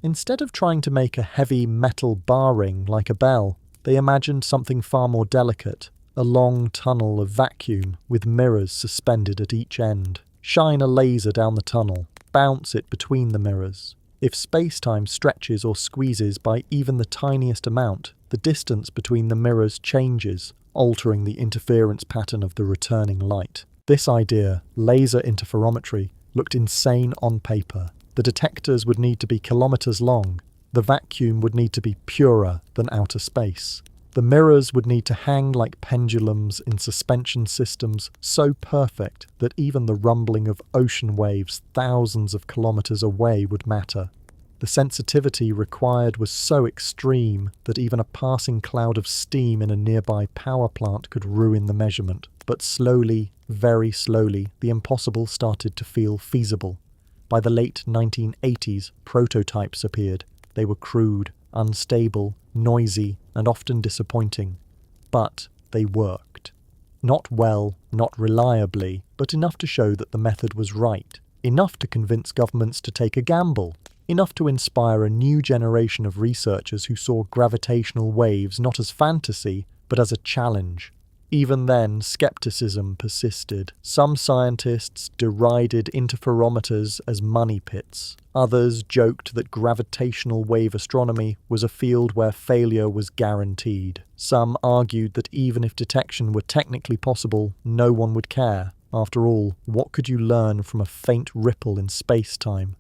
Instead of trying to make a heavy metal bar ring like a bell, they imagined something far more delicate, a long tunnel of vacuum with mirrors suspended at each end. Shine a laser down the tunnel, bounce it between the mirrors. If spacetime stretches or squeezes by even the tiniest amount, the distance between the mirrors changes, altering the interference pattern of the returning light. This idea, laser interferometry, looked insane on paper. The detectors would need to be kilometers long. The vacuum would need to be purer than outer space. The mirrors would need to hang like pendulums in suspension systems so perfect that even the rumbling of ocean waves thousands of kilometers away would matter. The sensitivity required was so extreme that even a passing cloud of steam in a nearby power plant could ruin the measurement. But slowly, very slowly, the impossible started to feel feasible. By the late 1980s, prototypes appeared. They were crude, unstable, noisy, and often disappointing. But they worked. Not well, not reliably, but enough to show that the method was right. Enough to convince governments to take a gamble. Enough to inspire a new generation of researchers who saw gravitational waves not as fantasy, but as a challenge. Even then, skepticism persisted. Some scientists derided interferometers as money pits. Others joked that gravitational wave astronomy was a field where failure was guaranteed. Some argued that even if detection were technically possible, no one would care. After all, what could you learn from a faint ripple in space-time?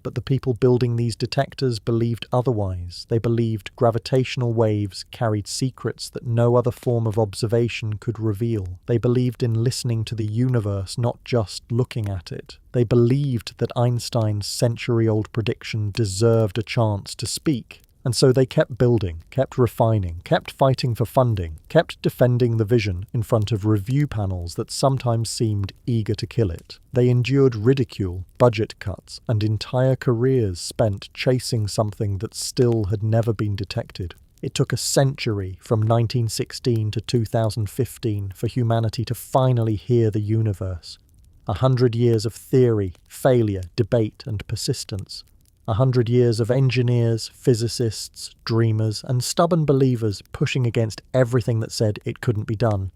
But the people building these detectors believed otherwise. They believed gravitational waves carried secrets that no other form of observation could reveal. They believed in listening to the universe, not just looking at it. They believed that Einstein's century-old prediction deserved a chance to speak. And so they kept building, kept refining, kept fighting for funding, kept defending the vision in front of review panels that sometimes seemed eager to kill it. They endured ridicule, budget cuts, and entire careers spent chasing something that still had never been detected. It took a century from 1916 to 2015 for humanity to finally hear the universe. 100 years of theory, failure, debate, and persistence. 100 years of engineers, physicists, dreamers, and stubborn believers pushing against everything that said it couldn't be done.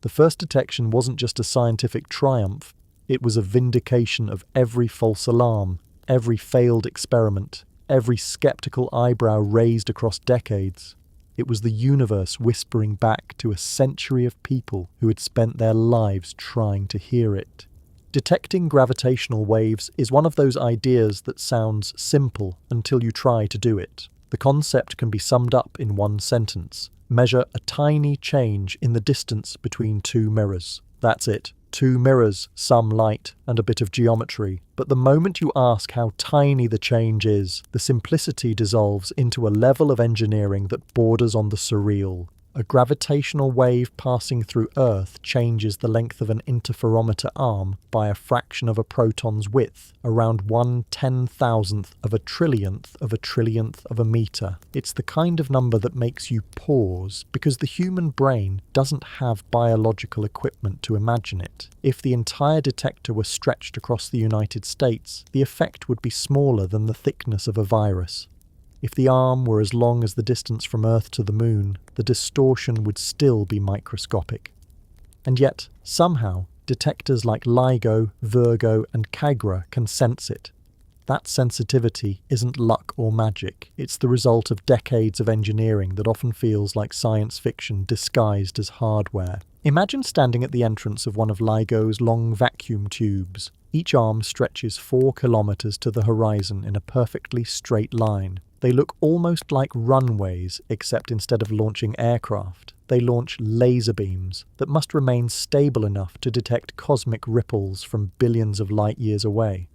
The first detection wasn't just a scientific triumph, it was a vindication of every false alarm, every failed experiment, every skeptical eyebrow raised across decades. It was the universe whispering back to a century of people who had spent their lives trying to hear it. Detecting gravitational waves is one of those ideas that sounds simple until you try to do it. The concept can be summed up in one sentence. Measure a tiny change in the distance between two mirrors. That's it. Two mirrors, some light, and a bit of geometry. But the moment you ask how tiny the change is, the simplicity dissolves into a level of engineering that borders on the surreal. A gravitational wave passing through Earth changes the length of an interferometer arm by a fraction of a proton's width, around 1/10,000th of a trillionth of a meter. It's the kind of number that makes you pause, because the human brain doesn't have biological equipment to imagine it. If the entire detector were stretched across the United States, the effect would be smaller than the thickness of a virus. If the arm were as long as the distance from Earth to the Moon, the distortion would still be microscopic. And yet, somehow, detectors like LIGO, Virgo, and kagra can sense it. That sensitivity isn't luck or magic, it's the result of decades of engineering that often feels like science fiction disguised as hardware. Imagine standing at the entrance of one of LIGO's long vacuum tubes. Each arm stretches 4 kilometers to the horizon in a perfectly straight line. They look almost like runways, except instead of launching aircraft, they launch laser beams that must remain stable enough to detect cosmic ripples from billions of light years away.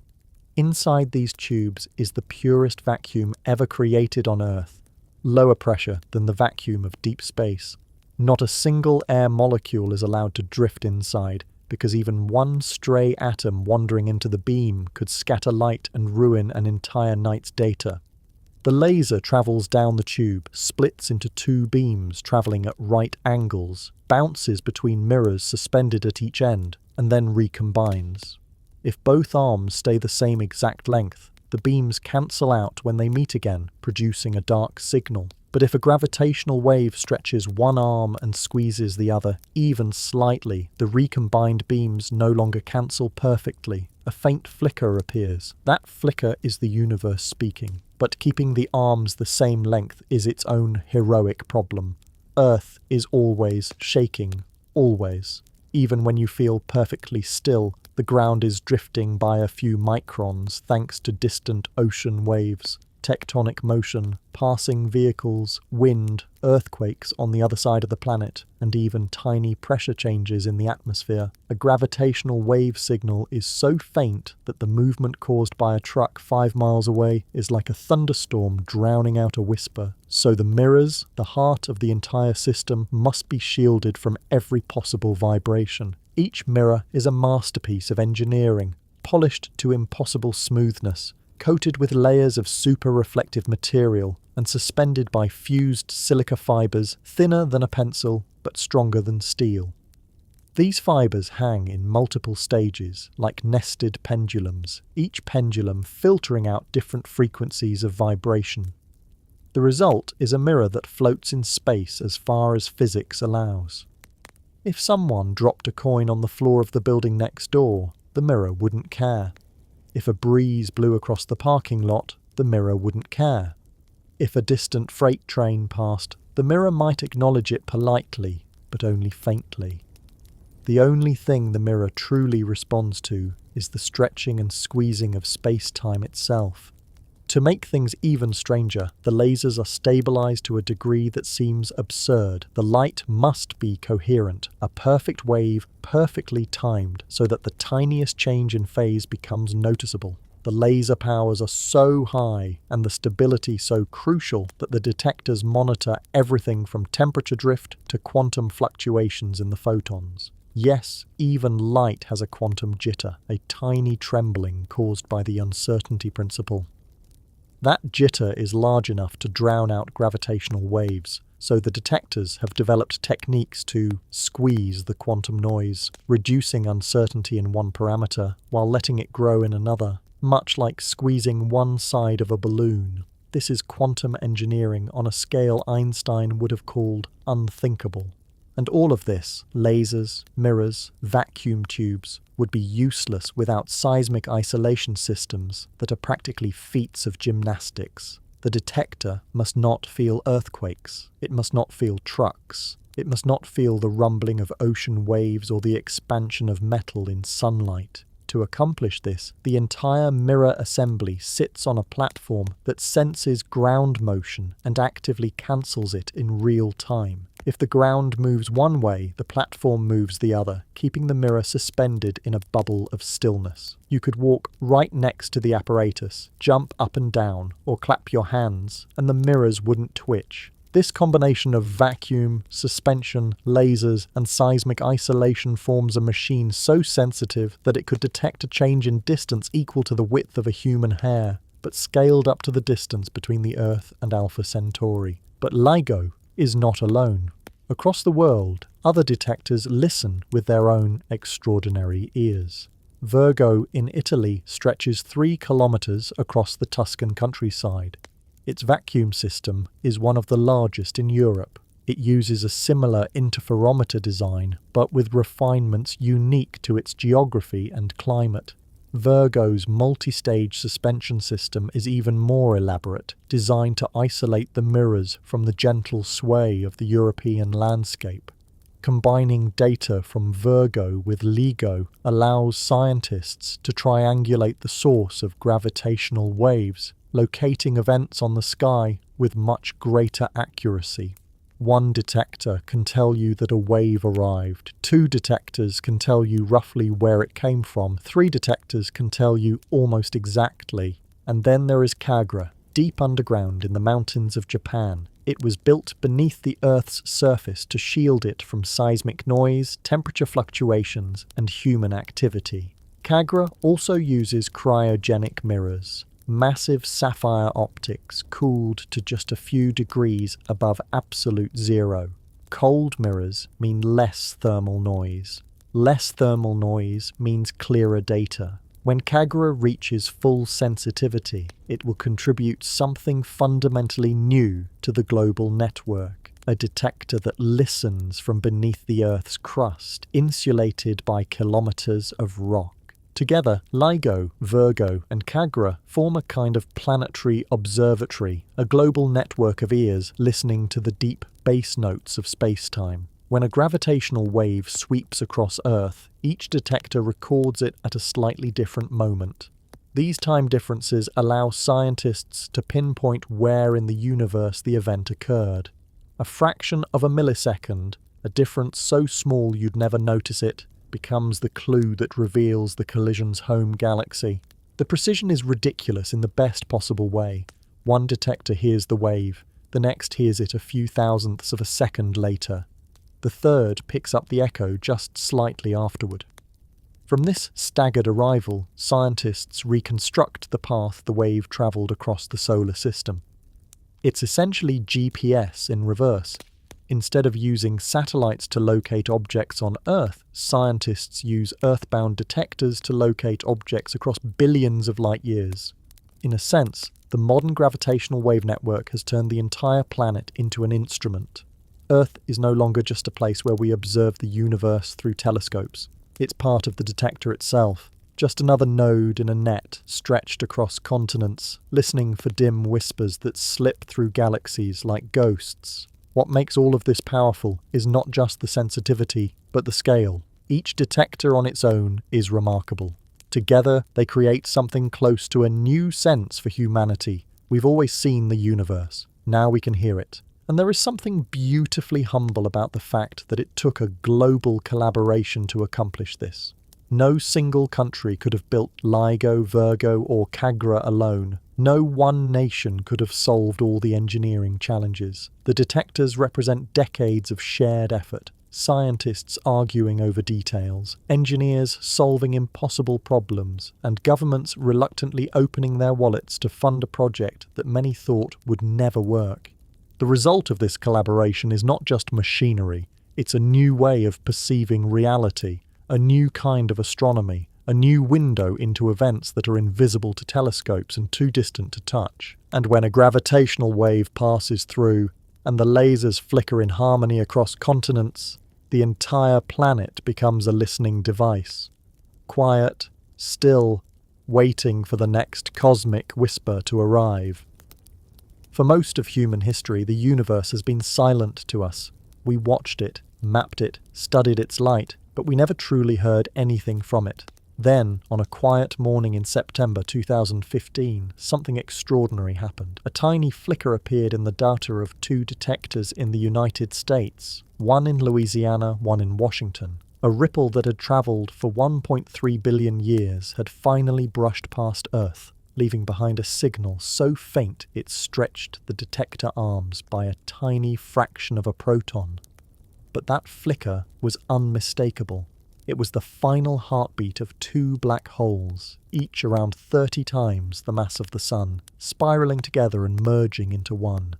Inside these tubes is the purest vacuum ever created on Earth, lower pressure than the vacuum of deep space. Not a single air molecule is allowed to drift inside, because even one stray atom wandering into the beam could scatter light and ruin an entire night's data. The laser travels down the tube, splits into 2 beams travelling at right angles, bounces between mirrors suspended at each end, and then recombines. If both arms stay the same exact length, the beams cancel out when they meet again, producing a dark signal. But if a gravitational wave stretches one arm and squeezes the other even slightly, the recombined beams no longer cancel perfectly. A faint flicker appears. That flicker is the universe speaking. But keeping the arms the same length is its own heroic problem. Earth is always shaking, always. Even when you feel perfectly still, the ground is drifting by a few microns thanks to distant ocean waves. Tectonic motion, passing vehicles, wind, earthquakes on the other side of the planet, and even tiny pressure changes in the atmosphere. A gravitational wave signal is so faint that the movement caused by a truck 5 miles away is like a thunderstorm drowning out a whisper. So the mirrors, the heart of the entire system, must be shielded from every possible vibration. Each mirror is a masterpiece of engineering, polished to impossible smoothness, coated with layers of super-reflective material and suspended by fused silica fibres thinner than a pencil but stronger than steel. These fibres hang in multiple stages, like nested pendulums, each pendulum filtering out different frequencies of vibration. The result is a mirror that floats in space as far as physics allows. If someone dropped a coin on the floor of the building next door, the mirror wouldn't care. If a breeze blew across the parking lot, the mirror wouldn't care. If a distant freight train passed, the mirror might acknowledge it politely, but only faintly. The only thing the mirror truly responds to is the stretching and squeezing of space-time itself. To make things even stranger, the lasers are stabilized to a degree that seems absurd. The light must be coherent, a perfect wave, perfectly timed, so that the tiniest change in phase becomes noticeable. The laser powers are so high, and the stability so crucial, that the detectors monitor everything from temperature drift to quantum fluctuations in the photons. Yes, even light has a quantum jitter, a tiny trembling caused by the uncertainty principle. That jitter is large enough to drown out gravitational waves, so the detectors have developed techniques to squeeze the quantum noise, reducing uncertainty in one parameter while letting it grow in another. much like squeezing one side of a balloon. This is quantum engineering on a scale Einstein would have called unthinkable. And all of this, lasers, mirrors, vacuum tubes, would be useless without seismic isolation systems that are practically feats of gymnastics. The detector must not feel earthquakes. It must not feel trucks. It must not feel the rumbling of ocean waves or the expansion of metal in sunlight. To accomplish this, the entire mirror assembly sits on a platform that senses ground motion and actively cancels it in real time. If the ground moves one way, the platform moves the other, keeping the mirror suspended in a bubble of stillness. You could walk right next to the apparatus, jump up and down, or clap your hands, and the mirrors wouldn't twitch. This combination of vacuum, suspension, lasers, and seismic isolation forms a machine so sensitive that it could detect a change in distance equal to the width of a human hair, but scaled up to the distance between the Earth and Alpha Centauri. But LIGO is not alone. Across the world, other detectors listen with their own extraordinary ears. Virgo in Italy stretches 3 kilometers across the Tuscan countryside. Its vacuum system is one of the largest in Europe. It uses a similar interferometer design, but with refinements unique to its geography and climate. Virgo's multi-stage suspension system is even more elaborate, designed to isolate the mirrors from the gentle sway of the European landscape. Combining data from Virgo with LIGO allows scientists to triangulate the source of gravitational waves, locating events on the sky with much greater accuracy. One detector can tell you that a wave arrived, 2 detectors can tell you roughly where it came from, 3 detectors can tell you almost exactly. And then there is Kagra, deep underground in the mountains of Japan. It was built beneath the Earth's surface to shield it from seismic noise, temperature fluctuations, and human activity. Kagra also uses cryogenic mirrors. Massive sapphire optics cooled to just a few degrees above absolute zero. Cold mirrors mean less thermal noise. Less thermal noise means clearer data. When Kagra reaches full sensitivity, it will contribute something fundamentally new to the global network. A detector that listens from beneath the Earth's crust, insulated by kilometers of rock. Together, LIGO, Virgo, and Kagra form a kind of planetary observatory, a global network of ears listening to the deep bass notes of spacetime. When a gravitational wave sweeps across Earth, each detector records it at a slightly different moment. These time differences allow scientists to pinpoint where in the universe the event occurred. A fraction of a millisecond, a difference so small you'd never notice it, becomes the clue that reveals the collision's home galaxy. The precision is ridiculous in the best possible way. One detector hears the wave, the next hears it a few thousandths of a second later. The third picks up the echo just slightly afterward. From this staggered arrival, scientists reconstruct the path the wave travelled across the solar system. It's essentially GPS in reverse. Instead of using satellites to locate objects on Earth, scientists use earthbound detectors to locate objects across billions of light years. In a sense, the modern gravitational wave network has turned the entire planet into an instrument. Earth is no longer just a place where we observe the universe through telescopes. It's part of the detector itself, just another node in a net stretched across continents, listening for dim whispers that slip through galaxies like ghosts. What makes all of this powerful is not just the sensitivity, but the scale. Each detector on its own is remarkable. Together, they create something close to a new sense for humanity. We've always seen the universe. Now we can hear it. And there is something beautifully humble about the fact that it took a global collaboration to accomplish this. No single country could have built LIGO, Virgo, or Kagra alone. No one nation could have solved all the engineering challenges. The detectors represent decades of shared effort, scientists arguing over details, engineers solving impossible problems, and governments reluctantly opening their wallets to fund a project that many thought would never work. The result of this collaboration is not just machinery, it's a new way of perceiving reality, a new kind of astronomy, a new window into events that are invisible to telescopes and too distant to touch. And when a gravitational wave passes through and the lasers flicker in harmony across continents, the entire planet becomes a listening device. Quiet, still, waiting for the next cosmic whisper to arrive. For most of human history, the universe has been silent to us. We watched it, mapped it, studied its light, but we never truly heard anything from it. Then, on a quiet morning in September 2015, something extraordinary happened. A tiny flicker appeared in the data of two detectors in the United States, one in Louisiana, one in Washington. A ripple that had travelled for 1.3 billion years had finally brushed past Earth, leaving behind a signal so faint it stretched the detector arms by a tiny fraction of a proton. But that flicker was unmistakable. It was the final heartbeat of two black holes, each around 30 times the mass of the Sun, spiralling together and merging into one.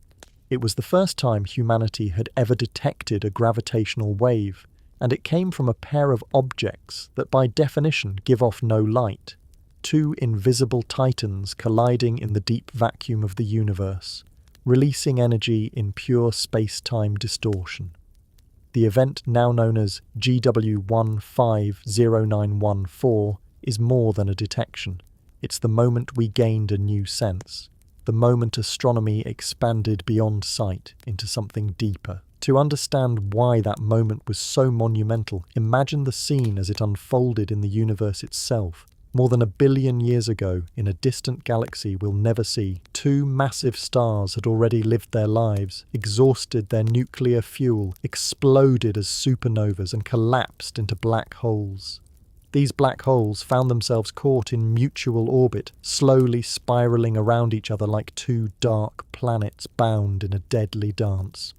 It was the first time humanity had ever detected a gravitational wave, and it came from a pair of objects that by definition give off no light. Two invisible titans colliding in the deep vacuum of the universe, releasing energy in pure space-time distortion. The event, now known as GW150914, is more than a detection. It's the moment we gained a new sense, the moment astronomy expanded beyond sight into something deeper. To understand why that moment was so monumental, imagine the scene as it unfolded in the universe itself. More than 1 billion years ago, in a distant galaxy we'll never see, two massive stars had already lived their lives, exhausted their nuclear fuel, exploded as supernovas and collapsed into black holes. These black holes found themselves caught in mutual orbit, slowly spiraling around each other like two dark planets bound in a deadly dance.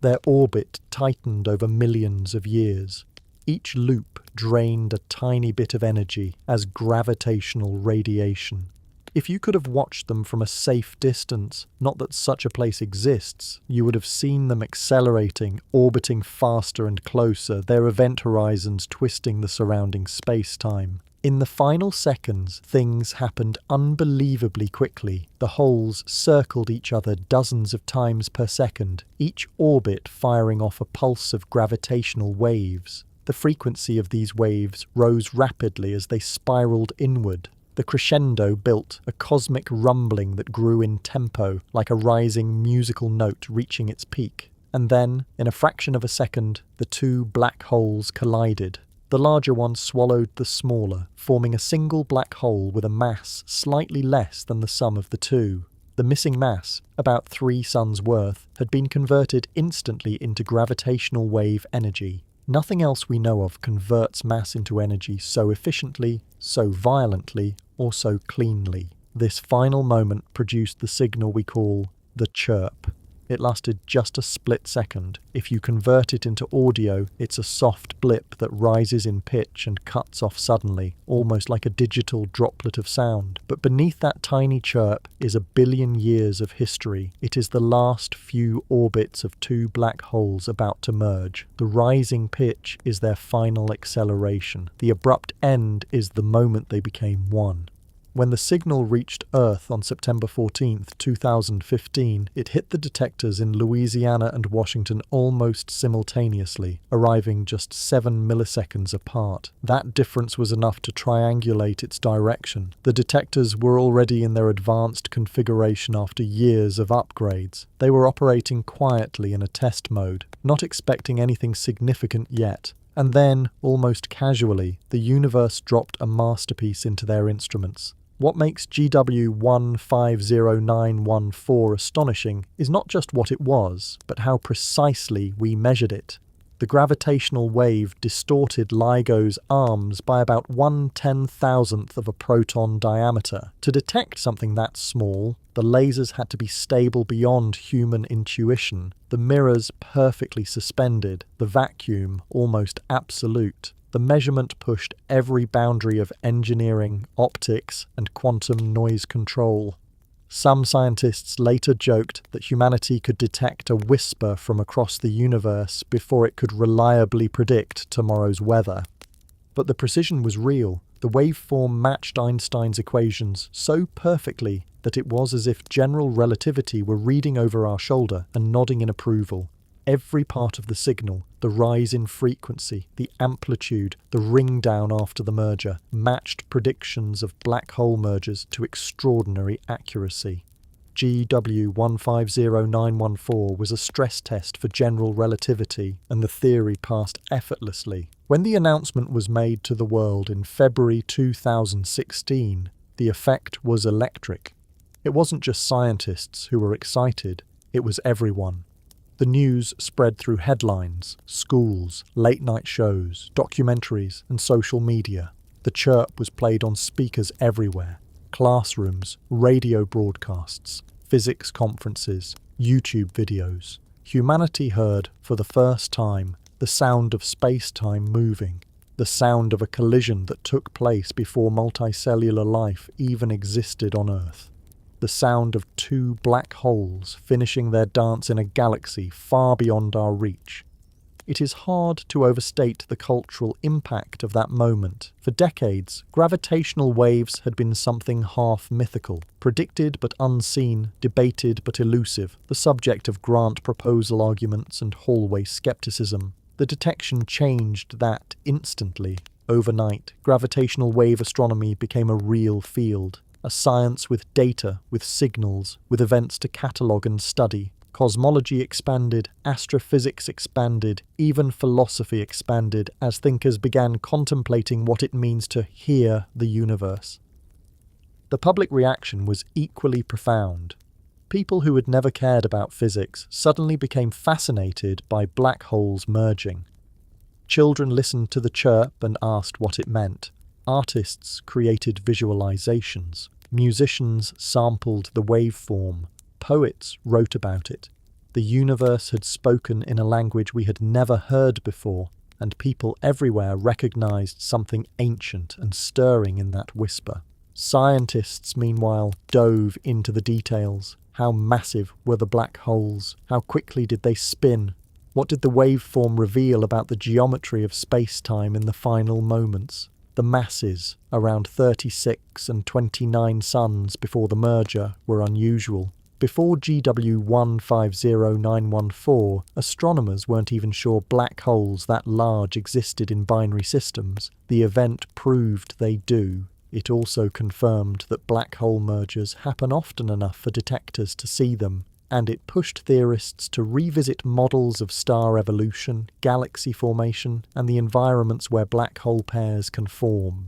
Their orbit tightened over millions of years. Each loop drained a tiny bit of energy as gravitational radiation. If you could have watched them from a safe distance, not that such a place exists, you would have seen them accelerating, orbiting faster and closer, their event horizons twisting the surrounding space-time. In the final seconds, things happened unbelievably quickly. The holes circled each other dozens of times per second, each orbit firing off a pulse of gravitational waves. The frequency of these waves rose rapidly as they spiraled inward. The crescendo built a cosmic rumbling that grew in tempo, like a rising musical note reaching its peak. And then, in a fraction of a second, the two black holes collided. The larger one swallowed the smaller, forming a single black hole with a mass slightly less than the sum of the two. The missing mass, about 3 suns worth, had been converted instantly into gravitational wave energy. Nothing else we know of converts mass into energy so efficiently, so violently, or so cleanly. This final moment produced the signal we call the chirp. It lasted just a split second. If you convert it into audio, it's a soft blip that rises in pitch and cuts off suddenly, almost like a digital droplet of sound. But beneath that tiny chirp is 1 billion years of history. It is the last few orbits of two black holes about to merge. The rising pitch is their final acceleration. The abrupt end is the moment they became one. When the signal reached Earth on September 14, 2015, it hit the detectors in Louisiana and Washington almost simultaneously, arriving just 7 milliseconds apart. That difference was enough to triangulate its direction. The detectors were already in their advanced configuration after years of upgrades. They were operating quietly in a test mode, not expecting anything significant yet. And then, almost casually, the universe dropped a masterpiece into their instruments. What makes GW150914 astonishing is not just what it was, but how precisely we measured it. The gravitational wave distorted LIGO's arms by about 1/10,000th of a proton diameter. To detect something that small, the lasers had to be stable beyond human intuition, the mirrors perfectly suspended, the vacuum almost absolute. The measurement pushed every boundary of engineering, optics, and quantum noise control. Some scientists later joked that humanity could detect a whisper from across the universe before it could reliably predict tomorrow's weather. But the precision was real. The waveform matched Einstein's equations so perfectly that it was as if general relativity were reading over our shoulder and nodding in approval. Every part of the signal, the rise in frequency, the amplitude, the ringdown after the merger, matched predictions of black hole mergers to extraordinary accuracy. GW150914 was a stress test for general relativity, and the theory passed effortlessly. When the announcement was made to the world in February 2016, the effect was electric. It wasn't just scientists who were excited, it was everyone. The news spread through headlines, schools, late-night shows, documentaries, and social media. The chirp was played on speakers everywhere. Classrooms, radio broadcasts, physics conferences, YouTube videos. Humanity heard, for the first time, the sound of space-time moving, the sound of a collision that took place before multicellular life even existed on Earth. The sound of two black holes finishing their dance in a galaxy far beyond our reach. It is hard to overstate the cultural impact of that moment. For decades, gravitational waves had been something half mythical, predicted but unseen, debated but elusive, the subject of grant proposal arguments and hallway skepticism. The detection changed that instantly. Overnight, gravitational wave astronomy became a real field. A science with data, with signals, with events to catalogue and study. Cosmology expanded, astrophysics expanded, even philosophy expanded as thinkers began contemplating what it means to hear the universe. The public reaction was equally profound. People who had never cared about physics suddenly became fascinated by black holes merging. Children listened to the chirp and asked what it meant. Artists created visualizations. Musicians sampled the waveform. Poets wrote about it. The universe had spoken in a language we had never heard before, and people everywhere recognized something ancient and stirring in that whisper. Scientists, meanwhile, dove into the details. How massive were the black holes? How quickly did they spin? What did the waveform reveal about the geometry of space-time in the final moments? The masses, around 36 and 29 suns before the merger, were unusual. Before GW150914, astronomers weren't even sure black holes that large existed in binary systems. The event proved they do. It also confirmed that black hole mergers happen often enough for detectors to see them, and it pushed theorists to revisit models of star evolution, galaxy formation, and the environments where black hole pairs can form.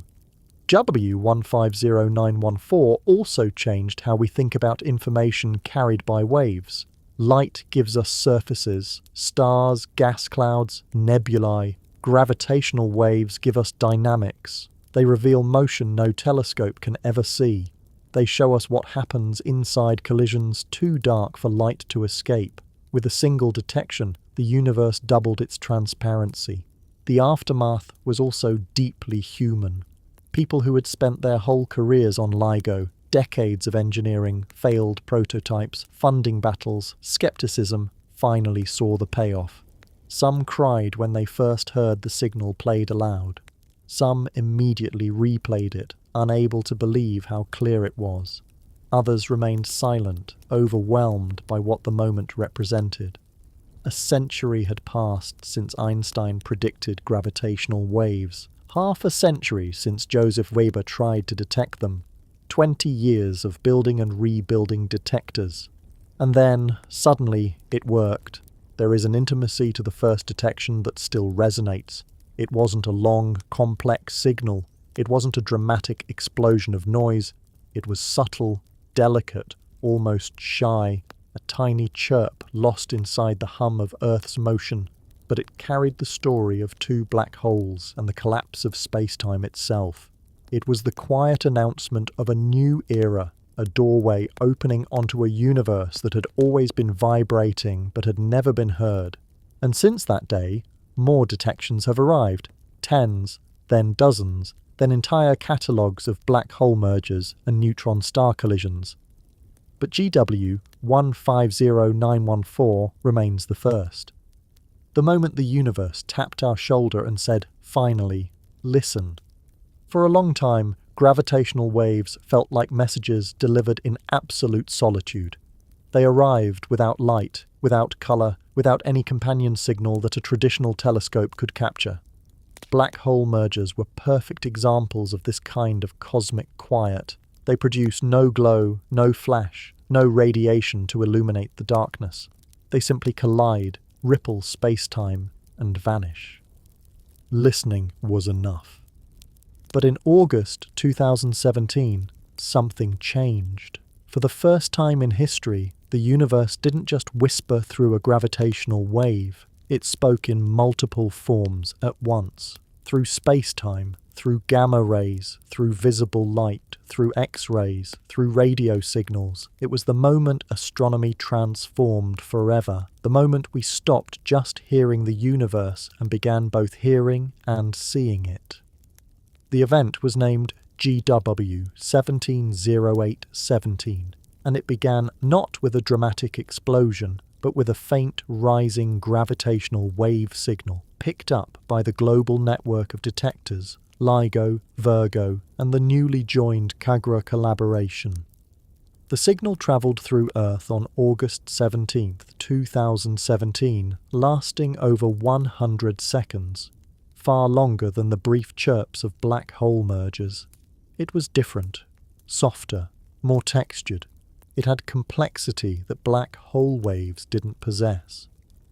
GW150914 also changed how we think about information carried by waves. Light gives us surfaces, stars, gas clouds, nebulae. Gravitational waves give us dynamics. They reveal motion no telescope can ever see. They show us what happens inside collisions too dark for light to escape. With a single detection, the universe doubled its transparency. The aftermath was also deeply human. People who had spent their whole careers on LIGO, decades of engineering, failed prototypes, funding battles, skepticism, finally saw the payoff. Some cried when they first heard the signal played aloud. Some immediately replayed it, unable to believe how clear it was. Others remained silent, overwhelmed by what the moment represented. A century had passed since Einstein predicted gravitational waves. Half a century since Joseph Weber tried to detect them. 20 years of building and rebuilding detectors. And then, suddenly, it worked. There is an intimacy to the first detection that still resonates. It wasn't a long, complex signal. It wasn't a dramatic explosion of noise. It was subtle, delicate, almost shy, a tiny chirp lost inside the hum of Earth's motion. But it carried the story of two black holes and the collapse of space-time itself. It was the quiet announcement of a new era, a doorway opening onto a universe that had always been vibrating but had never been heard. And since that day, more detections have arrived. Tens, then dozens, then entire catalogues of black hole mergers and neutron-star collisions. But GW150914 remains the first. The moment the universe tapped our shoulder and said, "Finally, listen." For a long time, gravitational waves felt like messages delivered in absolute solitude. They arrived without light, without colour, without any companion signal that a traditional telescope could capture. Black hole mergers were perfect examples of this kind of cosmic quiet. They produce no glow, no flash, no radiation to illuminate the darkness. They simply collide, ripple space-time, and vanish. Listening was enough. But in August 2017, something changed. For the first time in history, the universe didn't just whisper through a gravitational wave. It spoke in multiple forms at once, through space-time, through gamma rays, through visible light, through X-rays, through radio signals. It was the moment astronomy transformed forever, the moment we stopped just hearing the universe and began both hearing and seeing it. The event was named GW 170817, and it began not with a dramatic explosion, but with a faint rising gravitational wave signal picked up by the global network of detectors, LIGO, Virgo, and the newly joined Kagra collaboration. The signal travelled through Earth on August 17, 2017, lasting over 100 seconds, far longer than the brief chirps of black hole mergers. It was different, softer, more textured. It had complexity that black hole waves didn't possess.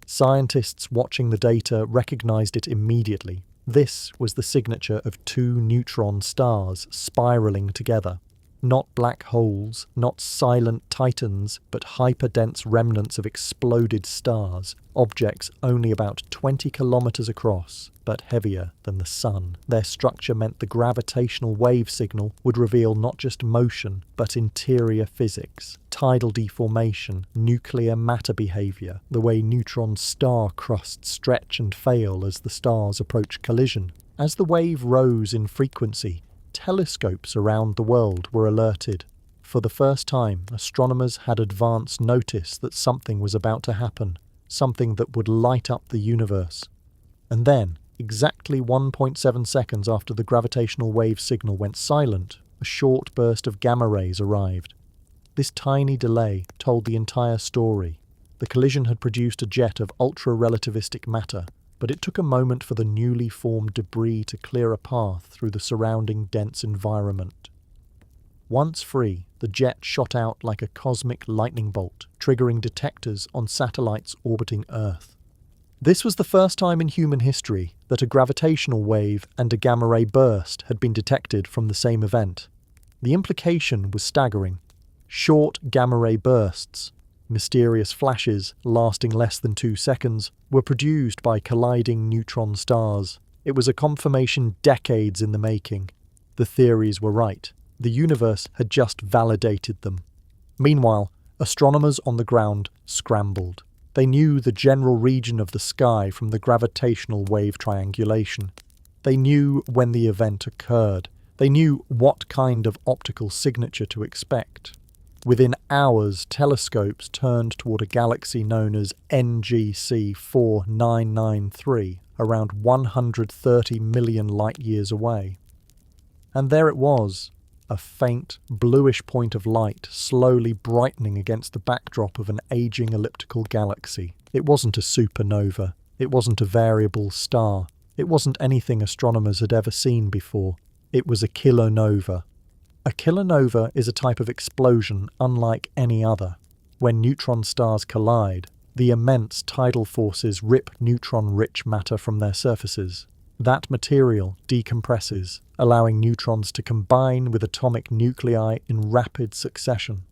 Scientists watching the data recognized it immediately. This was the signature of two neutron stars spiraling together. Not black holes, not silent titans, but hyperdense remnants of exploded stars, objects only about 20 kilometers across, but heavier than the sun. Their structure meant the gravitational wave signal would reveal not just motion, but interior physics, tidal deformation, nuclear matter behavior, the way neutron star crusts stretch and fail as the stars approach collision. As the wave rose in frequency, telescopes around the world were alerted. For the first time, astronomers had advance notice that something was about to happen, something that would light up the universe. And then, exactly 1.7 seconds after the gravitational wave signal went silent, a short burst of gamma rays arrived. This tiny delay told the entire story. The collision had produced a jet of ultra-relativistic matter, but it took a moment for the newly formed debris to clear a path through the surrounding dense environment. Once free, the jet shot out like a cosmic lightning bolt, triggering detectors on satellites orbiting Earth. This was the first time in human history that a gravitational wave and a gamma-ray burst had been detected from the same event. The implication was staggering. Short gamma-ray bursts, mysterious flashes lasting less than 2 seconds, were produced by colliding neutron stars. It was a confirmation decades in the making. The theories were right. The universe had just validated them. Meanwhile, astronomers on the ground scrambled. They knew the general region of the sky from the gravitational wave triangulation. They knew when the event occurred. They knew what kind of optical signature to expect. Within hours, telescopes turned toward a galaxy known as NGC 4993, around 130 million light-years away. And there it was, a faint, bluish point of light slowly brightening against the backdrop of an aging elliptical galaxy. It wasn't a supernova. It wasn't a variable star. It wasn't anything astronomers had ever seen before. It was a kilonova. A kilonova is a type of explosion unlike any other. When neutron stars collide, the immense tidal forces rip neutron-rich matter from their surfaces. That material decompresses, allowing neutrons to combine with atomic nuclei in rapid succession.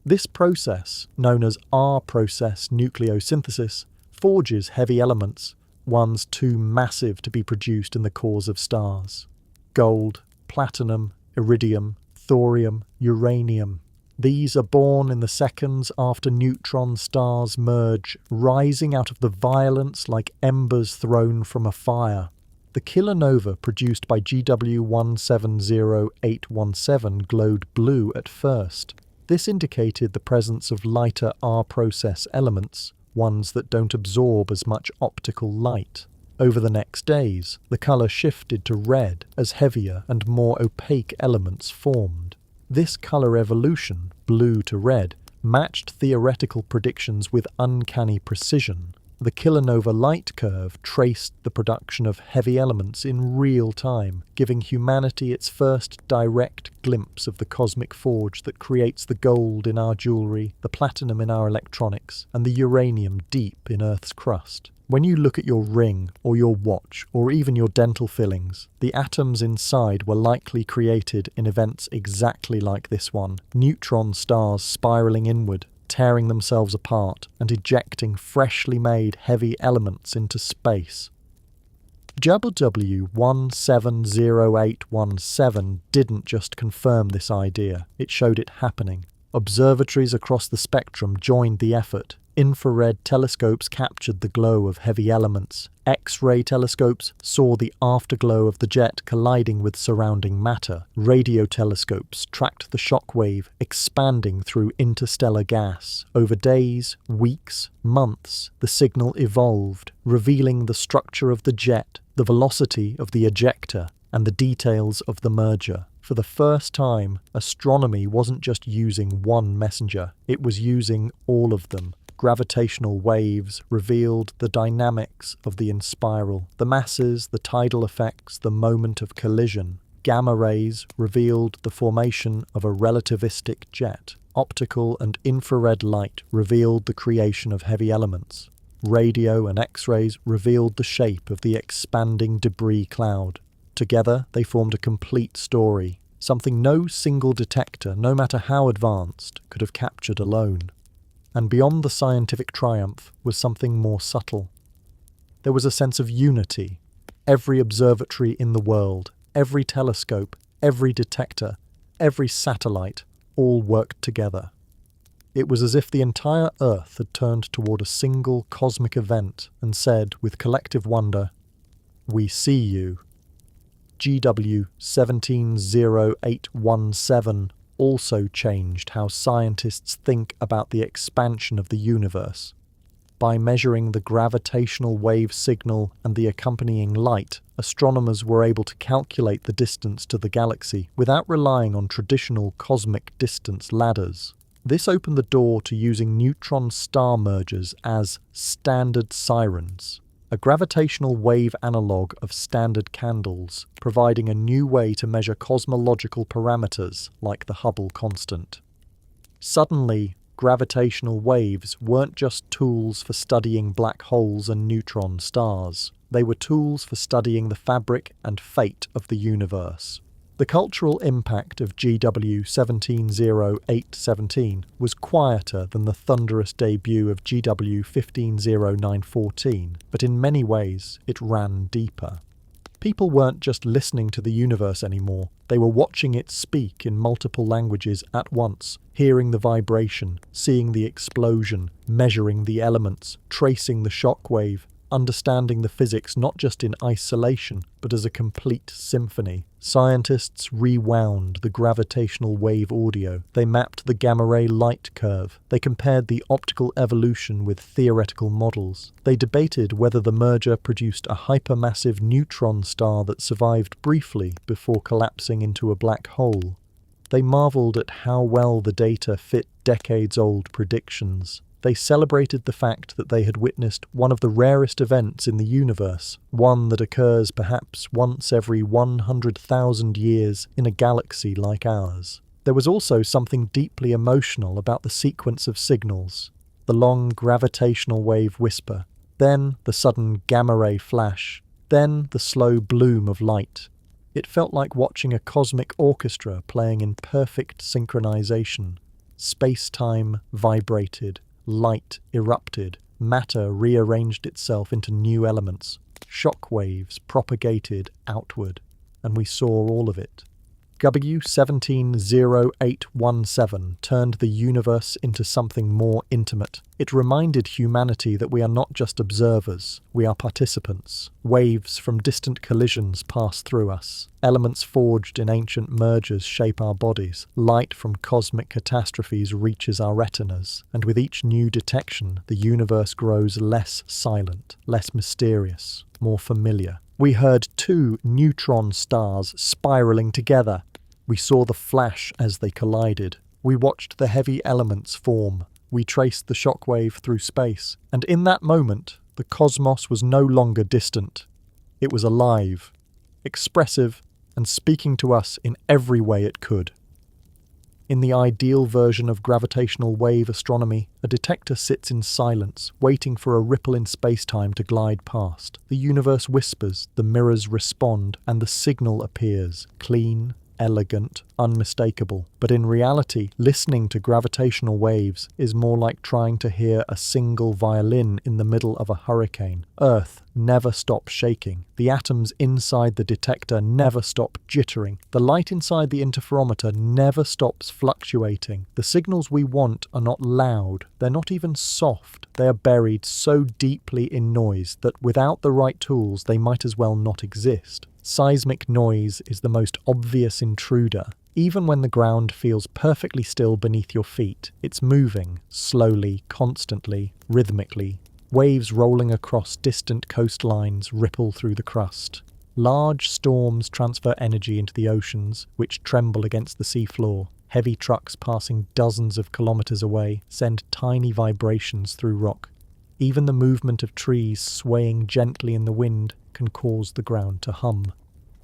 This process, known as R-process nucleosynthesis, forges heavy elements, ones too massive to be produced in the cores of stars. Gold, platinum, iridium, thorium, uranium. These are born in the seconds after neutron stars merge, rising out of the violence like embers thrown from a fire. The kilonova produced by GW 170817 glowed blue at first. This indicated the presence of lighter R-process elements, ones that don't absorb as much optical light. Over the next days, the colour shifted to red as heavier and more opaque elements formed. This colour evolution, blue to red, matched theoretical predictions with uncanny precision. The kilonova light curve traced the production of heavy elements in real time, giving humanity its first direct glimpse of the cosmic forge that creates the gold in our jewellery, the platinum in our electronics, and the uranium deep in Earth's crust. When you look at your ring, or your watch, or even your dental fillings, the atoms inside were likely created in events exactly like this one. Neutron stars spiralling inward, tearing themselves apart, and ejecting freshly made heavy elements into space. JW170817 didn't just confirm this idea, it showed it happening. Observatories across the spectrum joined the effort. Infrared telescopes captured the glow of heavy elements. X-ray telescopes saw the afterglow of the jet colliding with surrounding matter. Radio telescopes tracked the shock wave expanding through interstellar gas. Over days, weeks, months, the signal evolved, revealing the structure of the jet, the velocity of the ejector, and the details of the merger. For the first time, astronomy wasn't just using one messenger, it was using all of them. Gravitational waves revealed the dynamics of the inspiral, the masses, the tidal effects, the moment of collision. Gamma rays revealed the formation of a relativistic jet. Optical and infrared light revealed the creation of heavy elements. Radio and X-rays revealed the shape of the expanding debris cloud. Together, they formed a complete story, something no single detector, no matter how advanced, could have captured alone. And beyond the scientific triumph was something more subtle. There was a sense of unity. Every observatory in the world, every telescope, every detector, every satellite, all worked together. It was as if the entire Earth had turned toward a single cosmic event and said, with collective wonder, "We see you." GW170817 also changed how scientists think about the expansion of the universe. By measuring the gravitational wave signal and the accompanying light, astronomers were able to calculate the distance to the galaxy without relying on traditional cosmic distance ladders. This opened the door to using neutron star mergers as standard sirens, a gravitational wave analogue of standard candles, providing a new way to measure cosmological parameters like the Hubble constant. Suddenly, gravitational waves weren't just tools for studying black holes and neutron stars. They were tools for studying the fabric and fate of the universe. The cultural impact of GW170817 was quieter than the thunderous debut of GW150914, but in many ways it ran deeper. People weren't just listening to the universe anymore, they were watching it speak in multiple languages at once, hearing the vibration, seeing the explosion, measuring the elements, tracing the shock wave, understanding the physics not just in isolation, but as a complete symphony. Scientists rewound the gravitational wave audio. They mapped the gamma-ray light curve. They compared the optical evolution with theoretical models. They debated whether the merger produced a hypermassive neutron star that survived briefly before collapsing into a black hole. They marveled at how well the data fit decades-old predictions. They celebrated the fact that they had witnessed one of the rarest events in the universe, one that occurs perhaps once every 100,000 years in a galaxy like ours. There was also something deeply emotional about the sequence of signals, the long gravitational wave whisper, then the sudden gamma-ray flash, then the slow bloom of light. It felt like watching a cosmic orchestra playing in perfect synchronization. Space-time vibrated. Light erupted, matter rearranged itself into new elements, shock waves propagated outward, and we saw all of it. GW170817 turned the universe into something more intimate. It reminded humanity that we are not just observers, we are participants. Waves from distant collisions pass through us. Elements forged in ancient mergers shape our bodies. Light from cosmic catastrophes reaches our retinas. And with each new detection, the universe grows less silent, less mysterious, more familiar. We heard two neutron stars spiraling together. We saw the flash as they collided. We watched the heavy elements form. We traced the shockwave through space. And in that moment, the cosmos was no longer distant. It was alive, expressive, and speaking to us in every way it could. In the ideal version of gravitational wave astronomy, a detector sits in silence, waiting for a ripple in spacetime to glide past. The universe whispers, the mirrors respond, and the signal appears, clean, elegant, unmistakable. But in reality, listening to gravitational waves is more like trying to hear a single violin in the middle of a hurricane. Earth never stops shaking. The atoms inside the detector never stop jittering. The light inside the interferometer never stops fluctuating. The signals we want are not loud. They're not even soft. They are buried so deeply in noise that without the right tools, they might as well not exist. Seismic noise is the most obvious intruder. Even when the ground feels perfectly still beneath your feet, it's moving, slowly, constantly, rhythmically. Waves rolling across distant coastlines ripple through the crust. Large storms transfer energy into the oceans, which tremble against the seafloor. Heavy trucks passing dozens of kilometers away send tiny vibrations through rock. Even the movement of trees swaying gently in the wind can cause the ground to hum.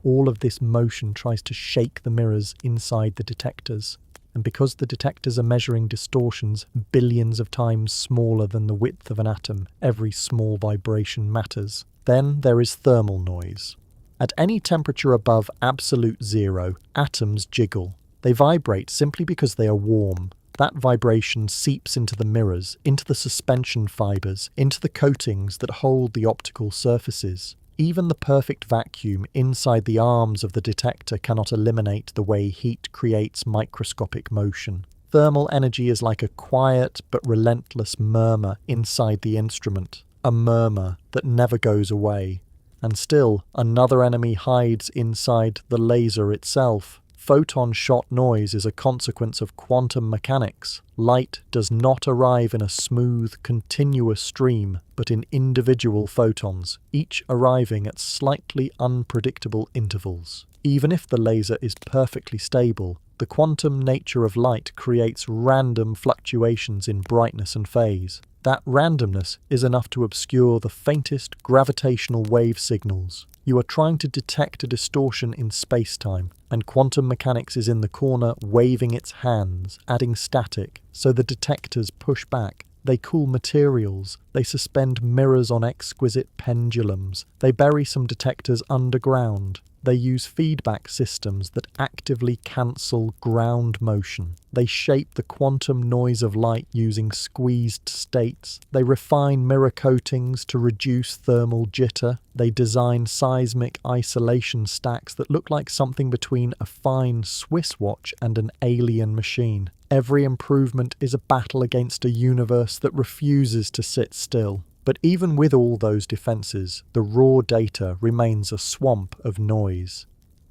All of this motion tries to shake the mirrors inside the detectors, and because the detectors are measuring distortions billions of times smaller than the width of an atom, every small vibration matters. Then there is thermal noise. At any temperature above absolute zero, atoms jiggle. They vibrate simply because they are warm. That vibration seeps into the mirrors, into the suspension fibers, into the coatings that hold the optical surfaces. Even the perfect vacuum inside the arms of the detector cannot eliminate the way heat creates microscopic motion. Thermal energy is like a quiet but relentless murmur inside the instrument, a murmur that never goes away. And still, another enemy hides inside the laser itself. Photon shot noise is a consequence of quantum mechanics. Light does not arrive in a smooth, continuous stream, but in individual photons, each arriving at slightly unpredictable intervals. Even if the laser is perfectly stable, the quantum nature of light creates random fluctuations in brightness and phase. That randomness is enough to obscure the faintest gravitational wave signals. You are trying to detect a distortion in spacetime, and quantum mechanics is in the corner waving its hands, adding static, so the detectors push back. They cool materials, they suspend mirrors on exquisite pendulums, they bury some detectors underground. They use feedback systems that actively cancel ground motion. They shape the quantum noise of light using squeezed states. They refine mirror coatings to reduce thermal jitter. They design seismic isolation stacks that look like something between a fine Swiss watch and an alien machine. Every improvement is a battle against a universe that refuses to sit still. But even with all those defenses, the raw data remains a swamp of noise.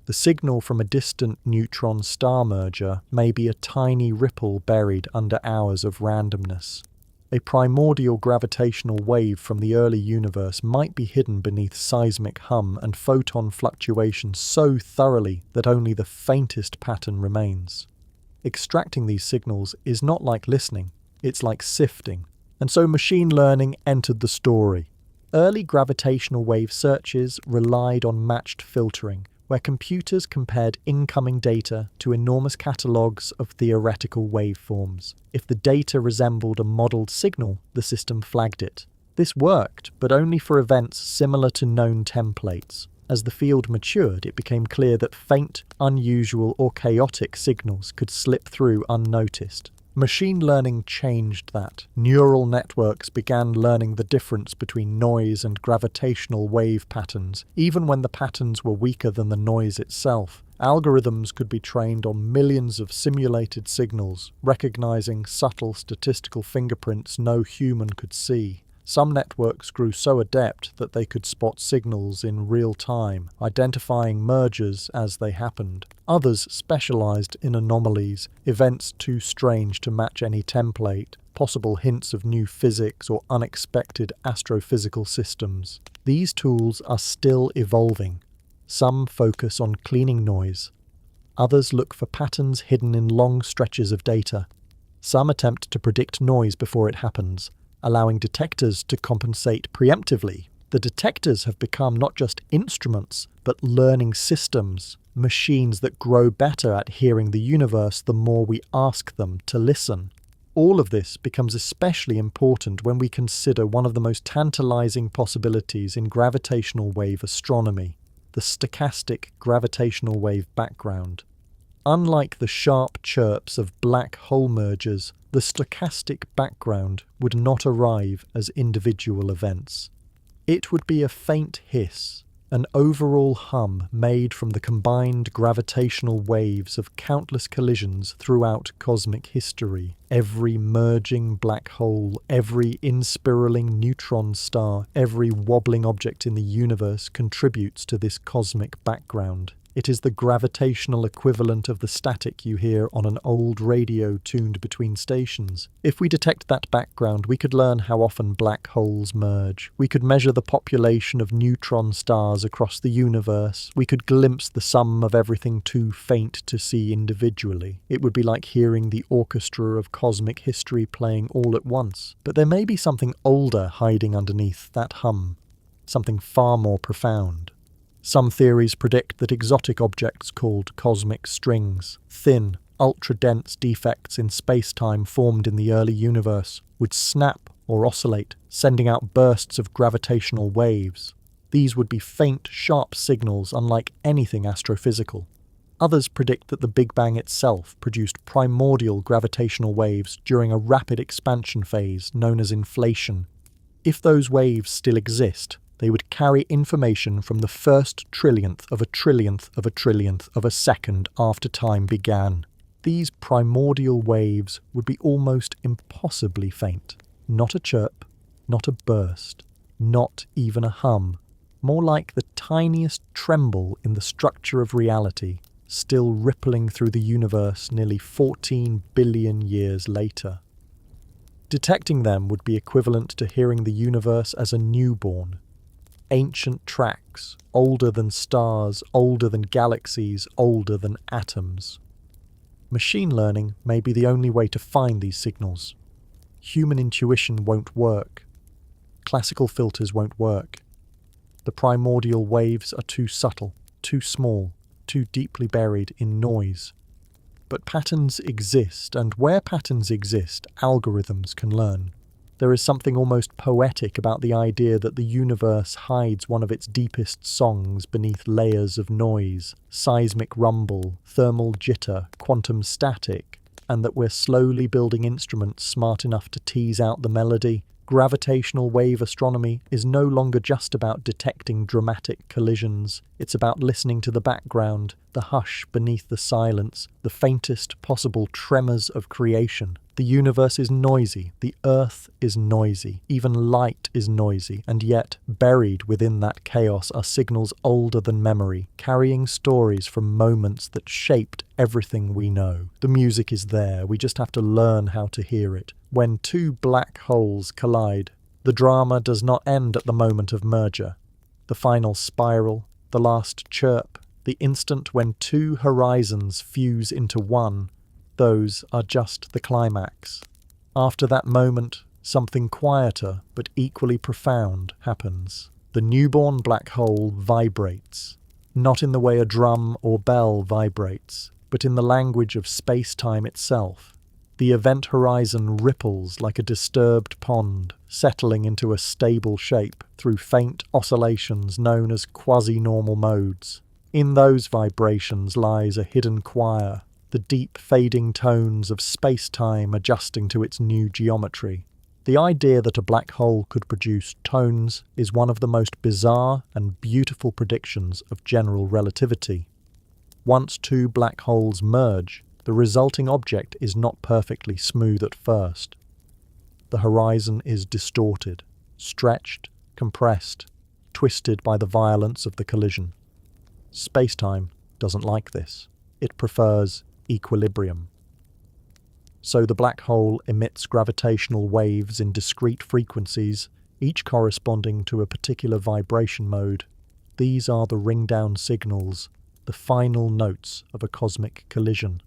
The signal from a distant neutron star merger may be a tiny ripple buried under hours of randomness. A primordial gravitational wave from the early universe might be hidden beneath seismic hum and photon fluctuation so thoroughly that only the faintest pattern remains. Extracting these signals is not like listening, it's like sifting. And so machine learning entered the story. Early gravitational wave searches relied on matched filtering, where computers compared incoming data to enormous catalogues of theoretical waveforms. If the data resembled a modelled signal, the system flagged it. This worked, but only for events similar to known templates. As the field matured, it became clear that faint, unusual, or chaotic signals could slip through unnoticed. Machine learning changed that. Neural networks began learning the difference between noise and gravitational wave patterns, even when the patterns were weaker than the noise itself. Algorithms could be trained on millions of simulated signals, recognizing subtle statistical fingerprints no human could see. Some networks grew so adept that they could spot signals in real time, identifying mergers as they happened. Others specialized in anomalies, events too strange to match any template, possible hints of new physics or unexpected astrophysical systems. These tools are still evolving. Some focus on cleaning noise. Others look for patterns hidden in long stretches of data. Some attempt to predict noise before it happens, allowing detectors to compensate preemptively. The detectors have become not just instruments, but learning systems, machines that grow better at hearing the universe the more we ask them to listen. All of this becomes especially important when we consider one of the most tantalizing possibilities in gravitational wave astronomy, the stochastic gravitational wave background. Unlike the sharp chirps of black hole mergers, the stochastic background would not arrive as individual events. It would be a faint hiss, an overall hum made from the combined gravitational waves of countless collisions throughout cosmic history. Every merging black hole, every inspiraling neutron star, every wobbling object in the universe contributes to this cosmic background. It is the gravitational equivalent of the static you hear on an old radio tuned between stations. If we detect that background, we could learn how often black holes merge. We could measure the population of neutron stars across the universe. We could glimpse the sum of everything too faint to see individually. It would be like hearing the orchestra of cosmic history playing all at once. But there may be something older hiding underneath that hum, something far more profound. Some theories predict that exotic objects called cosmic strings, thin, ultra-dense defects in spacetime formed in the early universe, would snap or oscillate, sending out bursts of gravitational waves. These would be faint, sharp signals unlike anything astrophysical. Others predict that the Big Bang itself produced primordial gravitational waves during a rapid expansion phase known as inflation. If those waves still exist, they would carry information from the first trillionth of a trillionth of a trillionth of a second after time began. These primordial waves would be almost impossibly faint. Not a chirp, not a burst, not even a hum. More like the tiniest tremble in the structure of reality, still rippling through the universe nearly 14 billion years later. Detecting them would be equivalent to hearing the universe as a newborn. Ancient tracks, older than stars, older than galaxies, older than atoms. Machine learning may be the only way to find these signals. Human intuition won't work. Classical filters won't work. The primordial waves are too subtle, too small, too deeply buried in noise. But patterns exist, and where patterns exist, algorithms can learn. There is something almost poetic about the idea that the universe hides one of its deepest songs beneath layers of noise, seismic rumble, thermal jitter, quantum static, and that we're slowly building instruments smart enough to tease out the melody. Gravitational wave astronomy is no longer just about detecting dramatic collisions. It's about listening to the background, the hush beneath the silence, the faintest possible tremors of creation. The universe is noisy, the earth is noisy, even light is noisy, and yet, buried within that chaos are signals older than memory, carrying stories from moments that shaped everything we know. The music is there, we just have to learn how to hear it. When two black holes collide, the drama does not end at the moment of merger. The final spiral, the last chirp, the instant when two horizons fuse into one, those are just the climax. After that moment, something quieter but equally profound happens. The newborn black hole vibrates, not in the way a drum or bell vibrates, but in the language of space-time itself. The event horizon ripples like a disturbed pond, settling into a stable shape through faint oscillations known as quasinormal modes. In those vibrations lies a hidden choir, the deep fading tones of space-time adjusting to its new geometry. The idea that a black hole could produce tones is one of the most bizarre and beautiful predictions of general relativity. Once two black holes merge, the resulting object is not perfectly smooth at first. The horizon is distorted, stretched, compressed, twisted by the violence of the collision. Spacetime doesn't like this. It prefers equilibrium. So the black hole emits gravitational waves in discrete frequencies, each corresponding to a particular vibration mode. These are the ringdown signals, the final notes of a cosmic collision.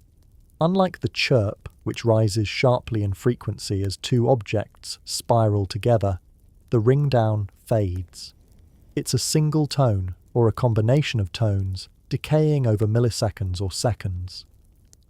Unlike the chirp, which rises sharply in frequency as two objects spiral together, the ringdown fades. It's a single tone, or a combination of tones, decaying over milliseconds or seconds.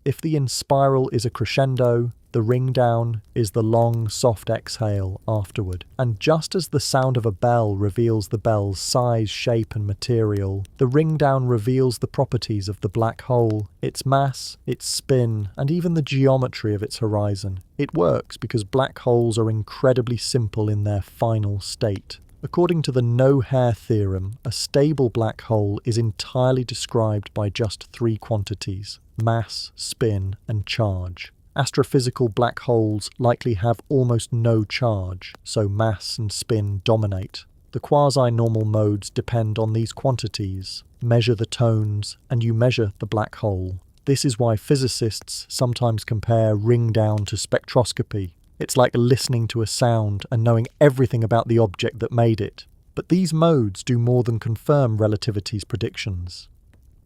If the inspiral is a crescendo, the ringdown is the long, soft exhale afterward. And just as the sound of a bell reveals the bell's size, shape, and material, the ringdown reveals the properties of the black hole, its mass, its spin, and even the geometry of its horizon. It works because black holes are incredibly simple in their final state. According to the no-hair theorem, a stable black hole is entirely described by just three quantities: mass, spin, and charge. Astrophysical black holes likely have almost no charge, so mass and spin dominate. The quasi-normal modes depend on these quantities, measure the tones, and you measure the black hole. This is why physicists sometimes compare ringdown to spectroscopy. It's like listening to a sound and knowing everything about the object that made it. But these modes do more than confirm relativity's predictions.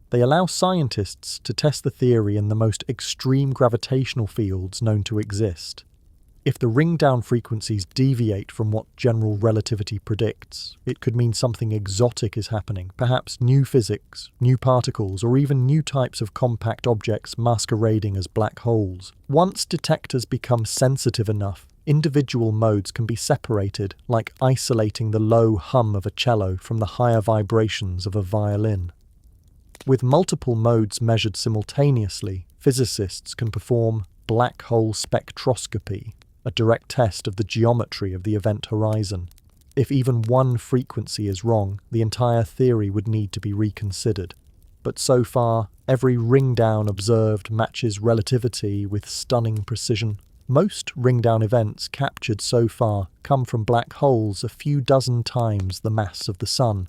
They allow scientists to test the theory in the most extreme gravitational fields known to exist. If the ringdown frequencies deviate from what general relativity predicts, it could mean something exotic is happening, perhaps new physics, new particles, or even new types of compact objects masquerading as black holes. Once detectors become sensitive enough, individual modes can be separated, like isolating the low hum of a cello from the higher vibrations of a violin. With multiple modes measured simultaneously, physicists can perform black hole spectroscopy, a direct test of the geometry of the event horizon. If even one frequency is wrong, the entire theory would need to be reconsidered. But so far, every ringdown observed matches relativity with stunning precision. Most ringdown events captured so far come from black holes a few dozen times the mass of the Sun.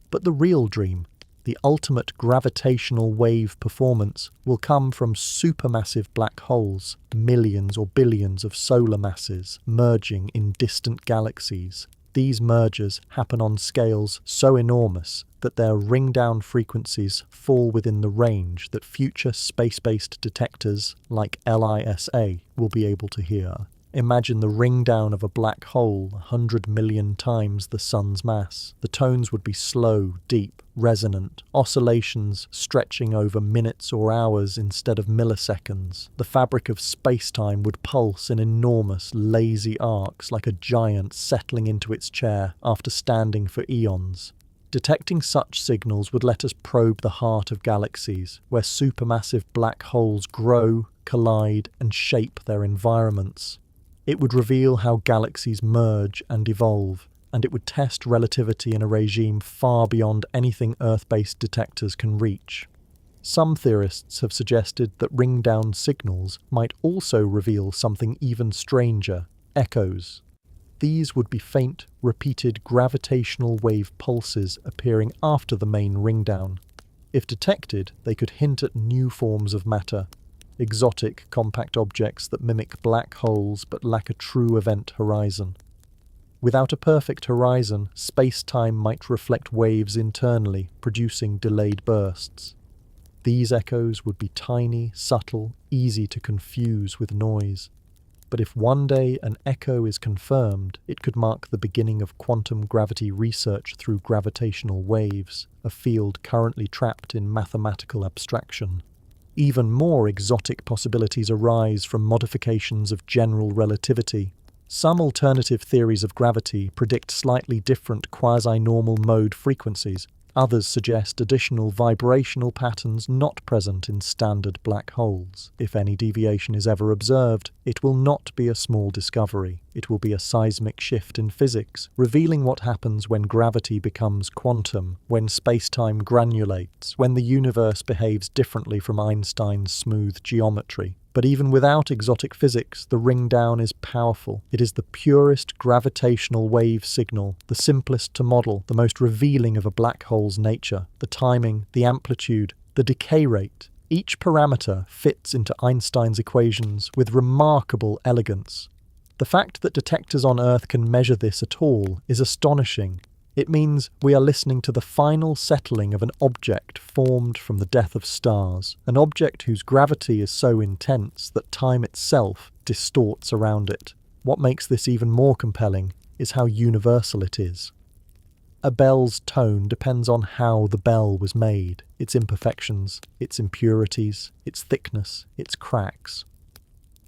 But the real dream, the ultimate gravitational wave performance, will come from supermassive black holes, millions or billions of solar masses merging in distant galaxies. These mergers happen on scales so enormous that their ringdown frequencies fall within the range that future space-based detectors like LISA will be able to hear. Imagine the ringdown of a black hole 100 million times the Sun's mass. The tones would be slow, deep, resonant, oscillations stretching over minutes or hours instead of milliseconds. The fabric of space-time would pulse in enormous, lazy arcs like a giant settling into its chair after standing for eons. Detecting such signals would let us probe the heart of galaxies, where supermassive black holes grow, collide, and shape their environments. It would reveal how galaxies merge and evolve, and it would test relativity in a regime far beyond anything Earth-based detectors can reach. Some theorists have suggested that ringdown signals might also reveal something even stranger: echoes. These would be faint, repeated gravitational wave pulses appearing after the main ringdown. If detected, they could hint at new forms of matter, exotic compact objects that mimic black holes but lack a true event horizon. Without a perfect horizon, space-time might reflect waves internally, producing delayed bursts. These echoes would be tiny, subtle, easy to confuse with noise. But if one day an echo is confirmed, it could mark the beginning of quantum gravity research through gravitational waves, a field currently trapped in mathematical abstraction. Even more exotic possibilities arise from modifications of general relativity. Some alternative theories of gravity predict slightly different quasi-normal mode frequencies. Others suggest additional vibrational patterns not present in standard black holes. If any deviation is ever observed, it will not be a small discovery. It will be a seismic shift in physics, revealing what happens when gravity becomes quantum, when space-time granulates, when the universe behaves differently from Einstein's smooth geometry. But even without exotic physics, the ringdown is powerful. It is the purest gravitational wave signal, the simplest to model, the most revealing of a black hole's nature. The timing, the amplitude, the decay rate. Each parameter fits into Einstein's equations with remarkable elegance. The fact that detectors on Earth can measure this at all is astonishing. It means we are listening to the final settling of an object formed from the death of stars, an object whose gravity is so intense that time itself distorts around it. What makes this even more compelling is how universal it is. A bell's tone depends on how the bell was made, its imperfections, its impurities, its thickness, its cracks.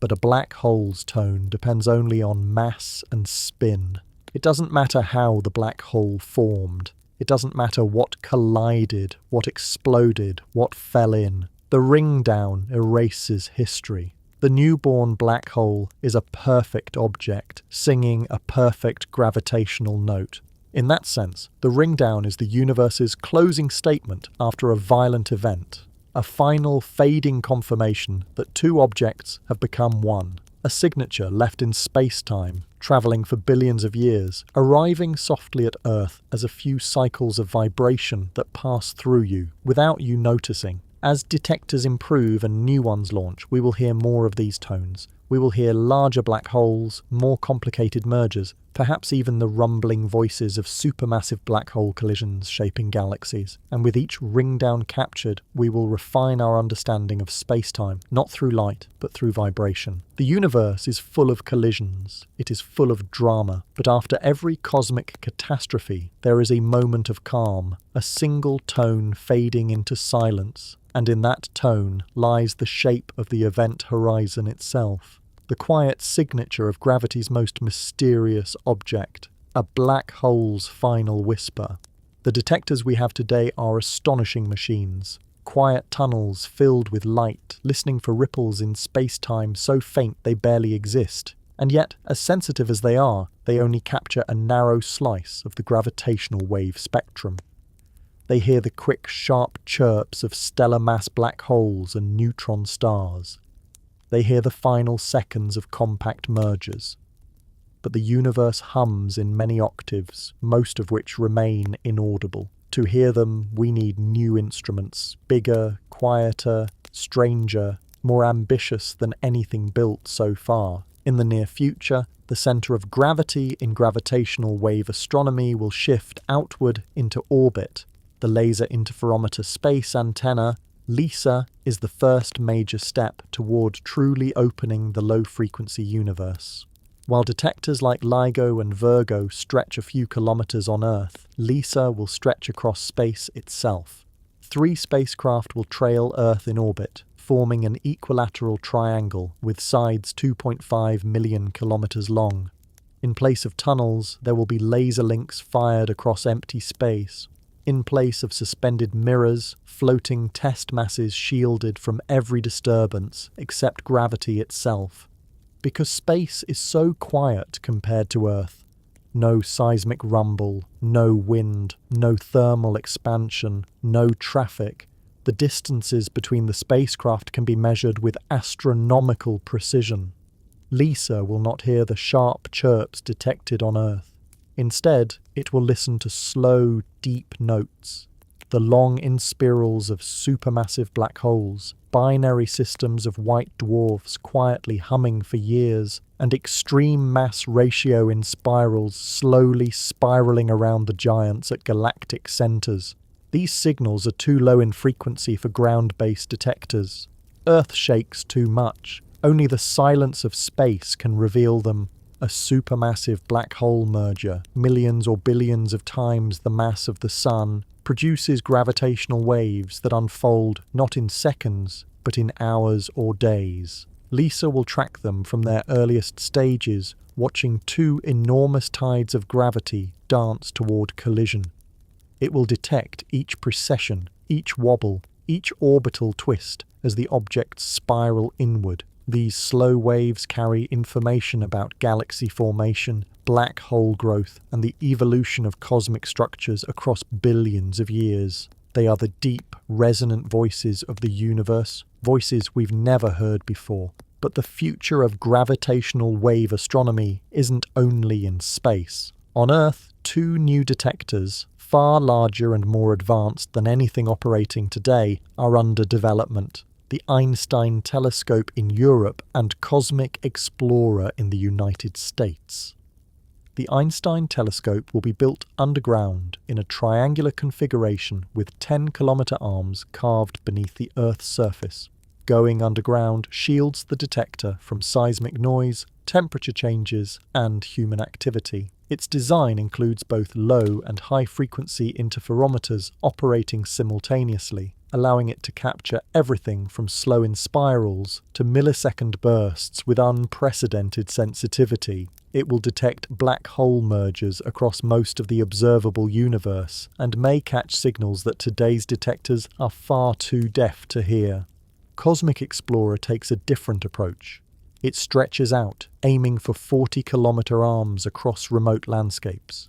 But a black hole's tone depends only on mass and spin. It doesn't matter how the black hole formed. It doesn't matter what collided, what exploded, what fell in. The ringdown erases history. The newborn black hole is a perfect object, singing a perfect gravitational note. In that sense, the ringdown is the universe's closing statement after a violent event, a final fading confirmation that two objects have become one. A signature left in space-time, travelling for billions of years, arriving softly at Earth as a few cycles of vibration that pass through you, without you noticing. As detectors improve and new ones launch, we will hear more of these tones. We will hear larger black holes, more complicated mergers, perhaps even the rumbling voices of supermassive black hole collisions shaping galaxies. And with each ringdown captured, we will refine our understanding of space-time, not through light, but through vibration. The universe is full of collisions. It is full of drama. But after every cosmic catastrophe, there is a moment of calm, a single tone fading into silence. And in that tone lies the shape of the event horizon itself, the quiet signature of gravity's most mysterious object, a black hole's final whisper. The detectors we have today are astonishing machines, quiet tunnels filled with light, listening for ripples in space-time so faint they barely exist. And yet, as sensitive as they are, they only capture a narrow slice of the gravitational wave spectrum. They hear the quick, sharp chirps of stellar mass black holes and neutron stars. They hear the final seconds of compact mergers. But the universe hums in many octaves, most of which remain inaudible. To hear them, we need new instruments, bigger, quieter, stranger, more ambitious than anything built so far. In the near future, the centre of gravity in gravitational wave astronomy will shift outward into orbit. The Laser Interferometer Space Antenna, LISA, is the first major step toward truly opening the low-frequency universe. While detectors like LIGO and Virgo stretch a few kilometers on Earth, LISA will stretch across space itself. 3 spacecraft will trail Earth in orbit, forming an equilateral triangle with sides 2.5 million kilometers long. In place of tunnels, there will be laser links fired across empty space. In place of suspended mirrors, floating test masses shielded from every disturbance except gravity itself. Because space is so quiet compared to Earth. No seismic rumble, no wind, no thermal expansion, no traffic. The distances between the spacecraft can be measured with astronomical precision. LISA will not hear the sharp chirps detected on Earth. Instead, it will listen to slow, deep notes, the long inspirals of supermassive black holes, binary systems of white dwarfs quietly humming for years, and extreme mass ratio inspirals slowly spiraling around the giants at galactic centers. These signals are too low in frequency for ground-based detectors. Earth shakes too much. Only the silence of space can reveal them. A supermassive black hole merger, millions or billions of times the mass of the Sun, produces gravitational waves that unfold not in seconds, but in hours or days. LISA will track them from their earliest stages, watching 2 enormous tides of gravity dance toward collision. It will detect each precession, each wobble, each orbital twist as the objects spiral inward. These slow waves carry information about galaxy formation, black hole growth, and the evolution of cosmic structures across billions of years. They are the deep, resonant voices of the universe, voices we've never heard before. But the future of gravitational-wave astronomy isn't only in space. On Earth, 2 new detectors, far larger and more advanced than anything operating today, are under development. The Einstein telescope in Europe and Cosmic Explorer in the United States. The Einstein telescope will be built underground in a triangular configuration with 10-kilometer arms carved beneath the Earth's surface. Going underground shields the detector from seismic noise, temperature changes, and human activity. Its design includes both low and high-frequency interferometers operating simultaneously, allowing it to capture everything from slow inspirals to millisecond bursts with unprecedented sensitivity. It will detect black hole mergers across most of the observable universe and may catch signals that today's detectors are far too deaf to hear. Cosmic Explorer takes a different approach. It stretches out, aiming for 40-kilometer arms across remote landscapes.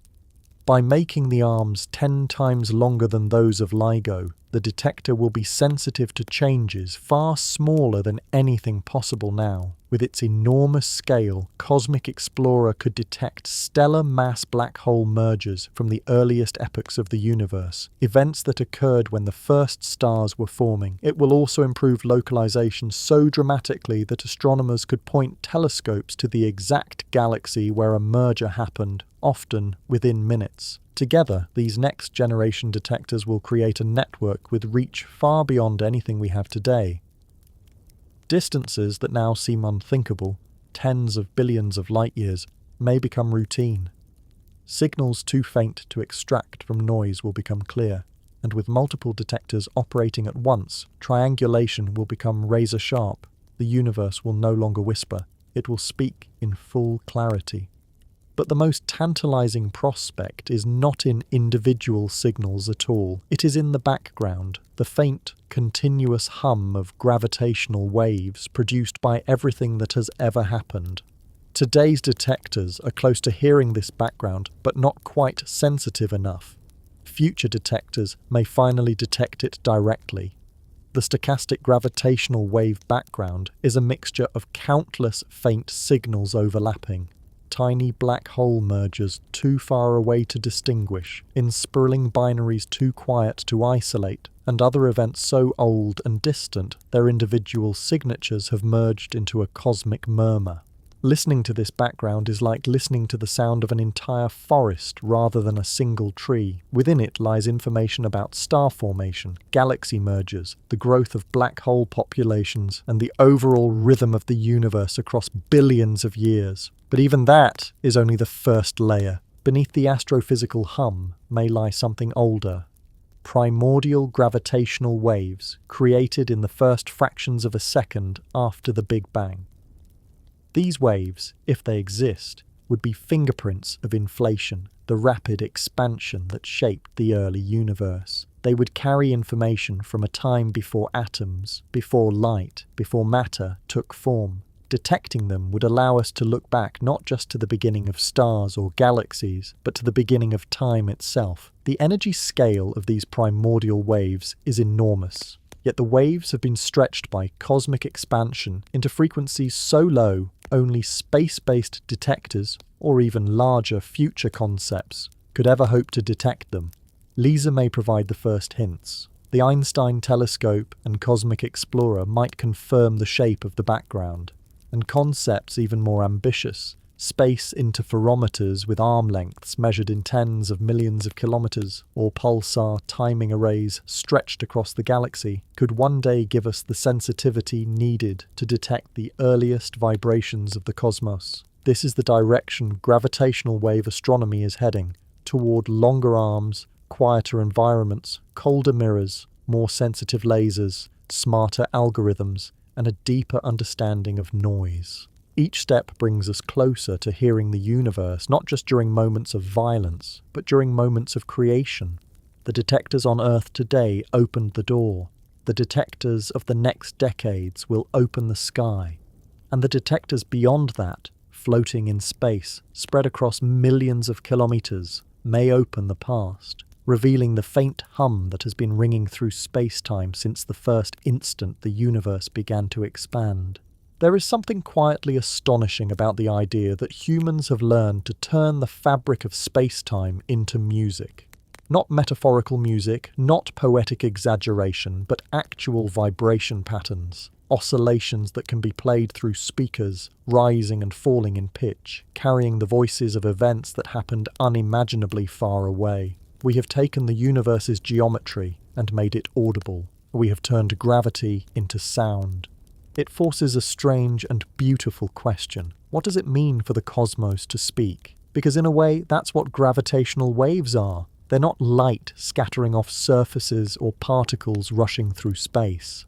By making the arms 10 times longer than those of LIGO, the detector will be sensitive to changes far smaller than anything possible now. With its enormous scale, Cosmic Explorer could detect stellar mass black hole mergers from the earliest epochs of the universe, events that occurred when the first stars were forming. It will also improve localization so dramatically that astronomers could point telescopes to the exact galaxy where a merger happened, often within minutes. Together, these next-generation detectors will create a network with reach far beyond anything we have today. Distances that now seem unthinkable, tens of billions of light-years, may become routine. Signals too faint to extract from noise will become clear, and with multiple detectors operating at once, triangulation will become razor-sharp. The universe will no longer whisper, it will speak in full clarity. But the most tantalizing prospect is not in individual signals at all. It is in the background, the faint, continuous hum of gravitational waves produced by everything that has ever happened. Today's detectors are close to hearing this background, but not quite sensitive enough. Future detectors may finally detect it directly. The stochastic gravitational wave background is a mixture of countless faint signals overlapping. Tiny black hole mergers too far away to distinguish, inspiralling binaries too quiet to isolate, and other events so old and distant their individual signatures have merged into a cosmic murmur. Listening to this background is like listening to the sound of an entire forest rather than a single tree. Within it lies information about star formation, galaxy mergers, the growth of black hole populations, and the overall rhythm of the universe across billions of years. But even that is only the first layer. Beneath the astrophysical hum may lie something older. Primordial gravitational waves created in the first fractions of a second after the Big Bang. These waves, if they exist, would be fingerprints of inflation, the rapid expansion that shaped the early universe. They would carry information from a time before atoms, before light, before matter took form. Detecting them would allow us to look back not just to the beginning of stars or galaxies, but to the beginning of time itself. The energy scale of these primordial waves is enormous. Yet the waves have been stretched by cosmic expansion into frequencies so low, only space-based detectors, or even larger future concepts, could ever hope to detect them. LISA may provide the first hints. The Einstein telescope and Cosmic Explorer might confirm the shape of the background, and concepts even more ambitious, space interferometers with arm lengths measured in tens of millions of kilometers, or pulsar timing arrays stretched across the galaxy, could one day give us the sensitivity needed to detect the earliest vibrations of the cosmos. This is the direction gravitational wave astronomy is heading, toward longer arms, quieter environments, colder mirrors, more sensitive lasers, smarter algorithms, and a deeper understanding of noise. Each step brings us closer to hearing the universe, not just during moments of violence, but during moments of creation. The detectors on Earth today opened the door. The detectors of the next decades will open the sky. And the detectors beyond that, floating in space, spread across millions of kilometers, may open the past. revealing the faint hum that has been ringing through space-time since the first instant the universe began to expand. There is something quietly astonishing about the idea that humans have learned to turn the fabric of space-time into music. Not metaphorical music, not poetic exaggeration, but actual vibration patterns, oscillations that can be played through speakers, rising and falling in pitch, carrying the voices of events that happened unimaginably far away. We have taken the universe's geometry and made it audible. We have turned gravity into sound. It forces a strange and beautiful question. What does it mean for the cosmos to speak? Because in a way, that's what gravitational waves are. They're not light scattering off surfaces or particles rushing through space.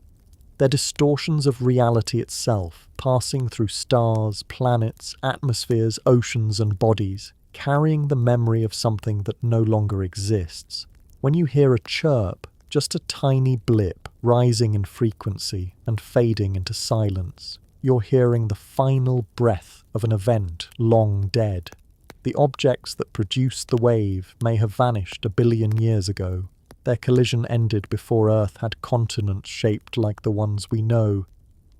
They're distortions of reality itself, passing through stars, planets, atmospheres, oceans, and bodies, carrying the memory of something that no longer exists. When you hear a chirp, just a tiny blip rising in frequency and fading into silence, you're hearing the final breath of an event long dead. The objects that produced the wave may have vanished 1 billion years ago. Their collision ended before Earth had continents shaped like the ones we know,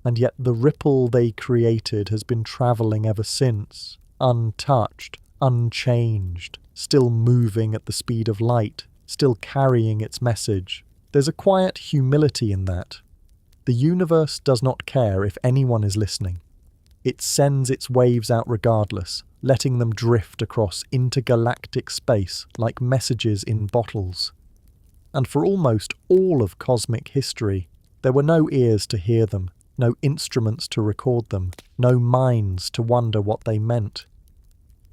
and yet the ripple they created has been travelling ever since, untouched, unchanged, still moving at the speed of light, still carrying its message. There's a quiet humility in that. The universe does not care if anyone is listening. It sends its waves out regardless, letting them drift across intergalactic space like messages in bottles. And for almost all of cosmic history, there were no ears to hear them, no instruments to record them, no minds to wonder what they meant.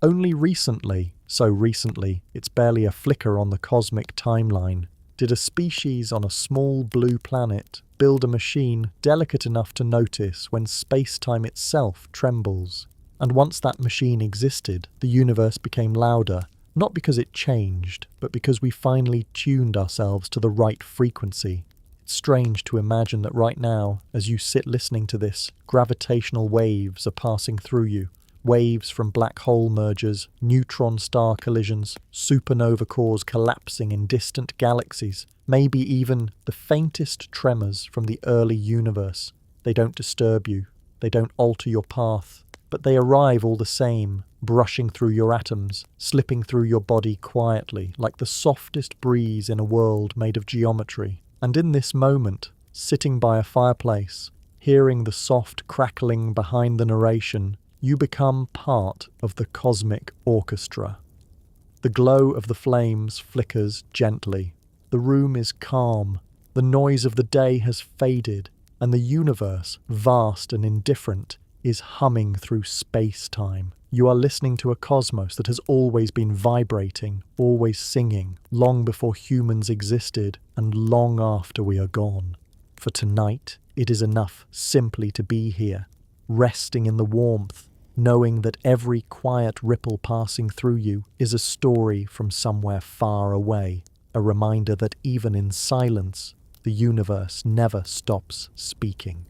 Only recently, so recently it's barely a flicker on the cosmic timeline, did a species on a small blue planet build a machine delicate enough to notice when space-time itself trembles. And once that machine existed, the universe became louder, not because it changed, but because we finally tuned ourselves to the right frequency. It's strange to imagine that right now, as you sit listening to this, gravitational waves are passing through you. Waves from black hole mergers, neutron-star collisions, supernova cores collapsing in distant galaxies, maybe even the faintest tremors from the early universe. They don't disturb you, they don't alter your path, but they arrive all the same, brushing through your atoms, slipping through your body quietly, like the softest breeze in a world made of geometry. And in this moment, sitting by a fireplace, hearing the soft crackling behind the narration, you become part of the cosmic orchestra. The glow of the flames flickers gently. The room is calm. The noise of the day has faded, and the universe, vast and indifferent, is humming through space-time. You are listening to a cosmos that has always been vibrating, always singing, long before humans existed and long after we are gone. For tonight, it is enough simply to be here, resting in the warmth, knowing that every quiet ripple passing through you is a story from somewhere far away, a reminder that even in silence, the universe never stops speaking.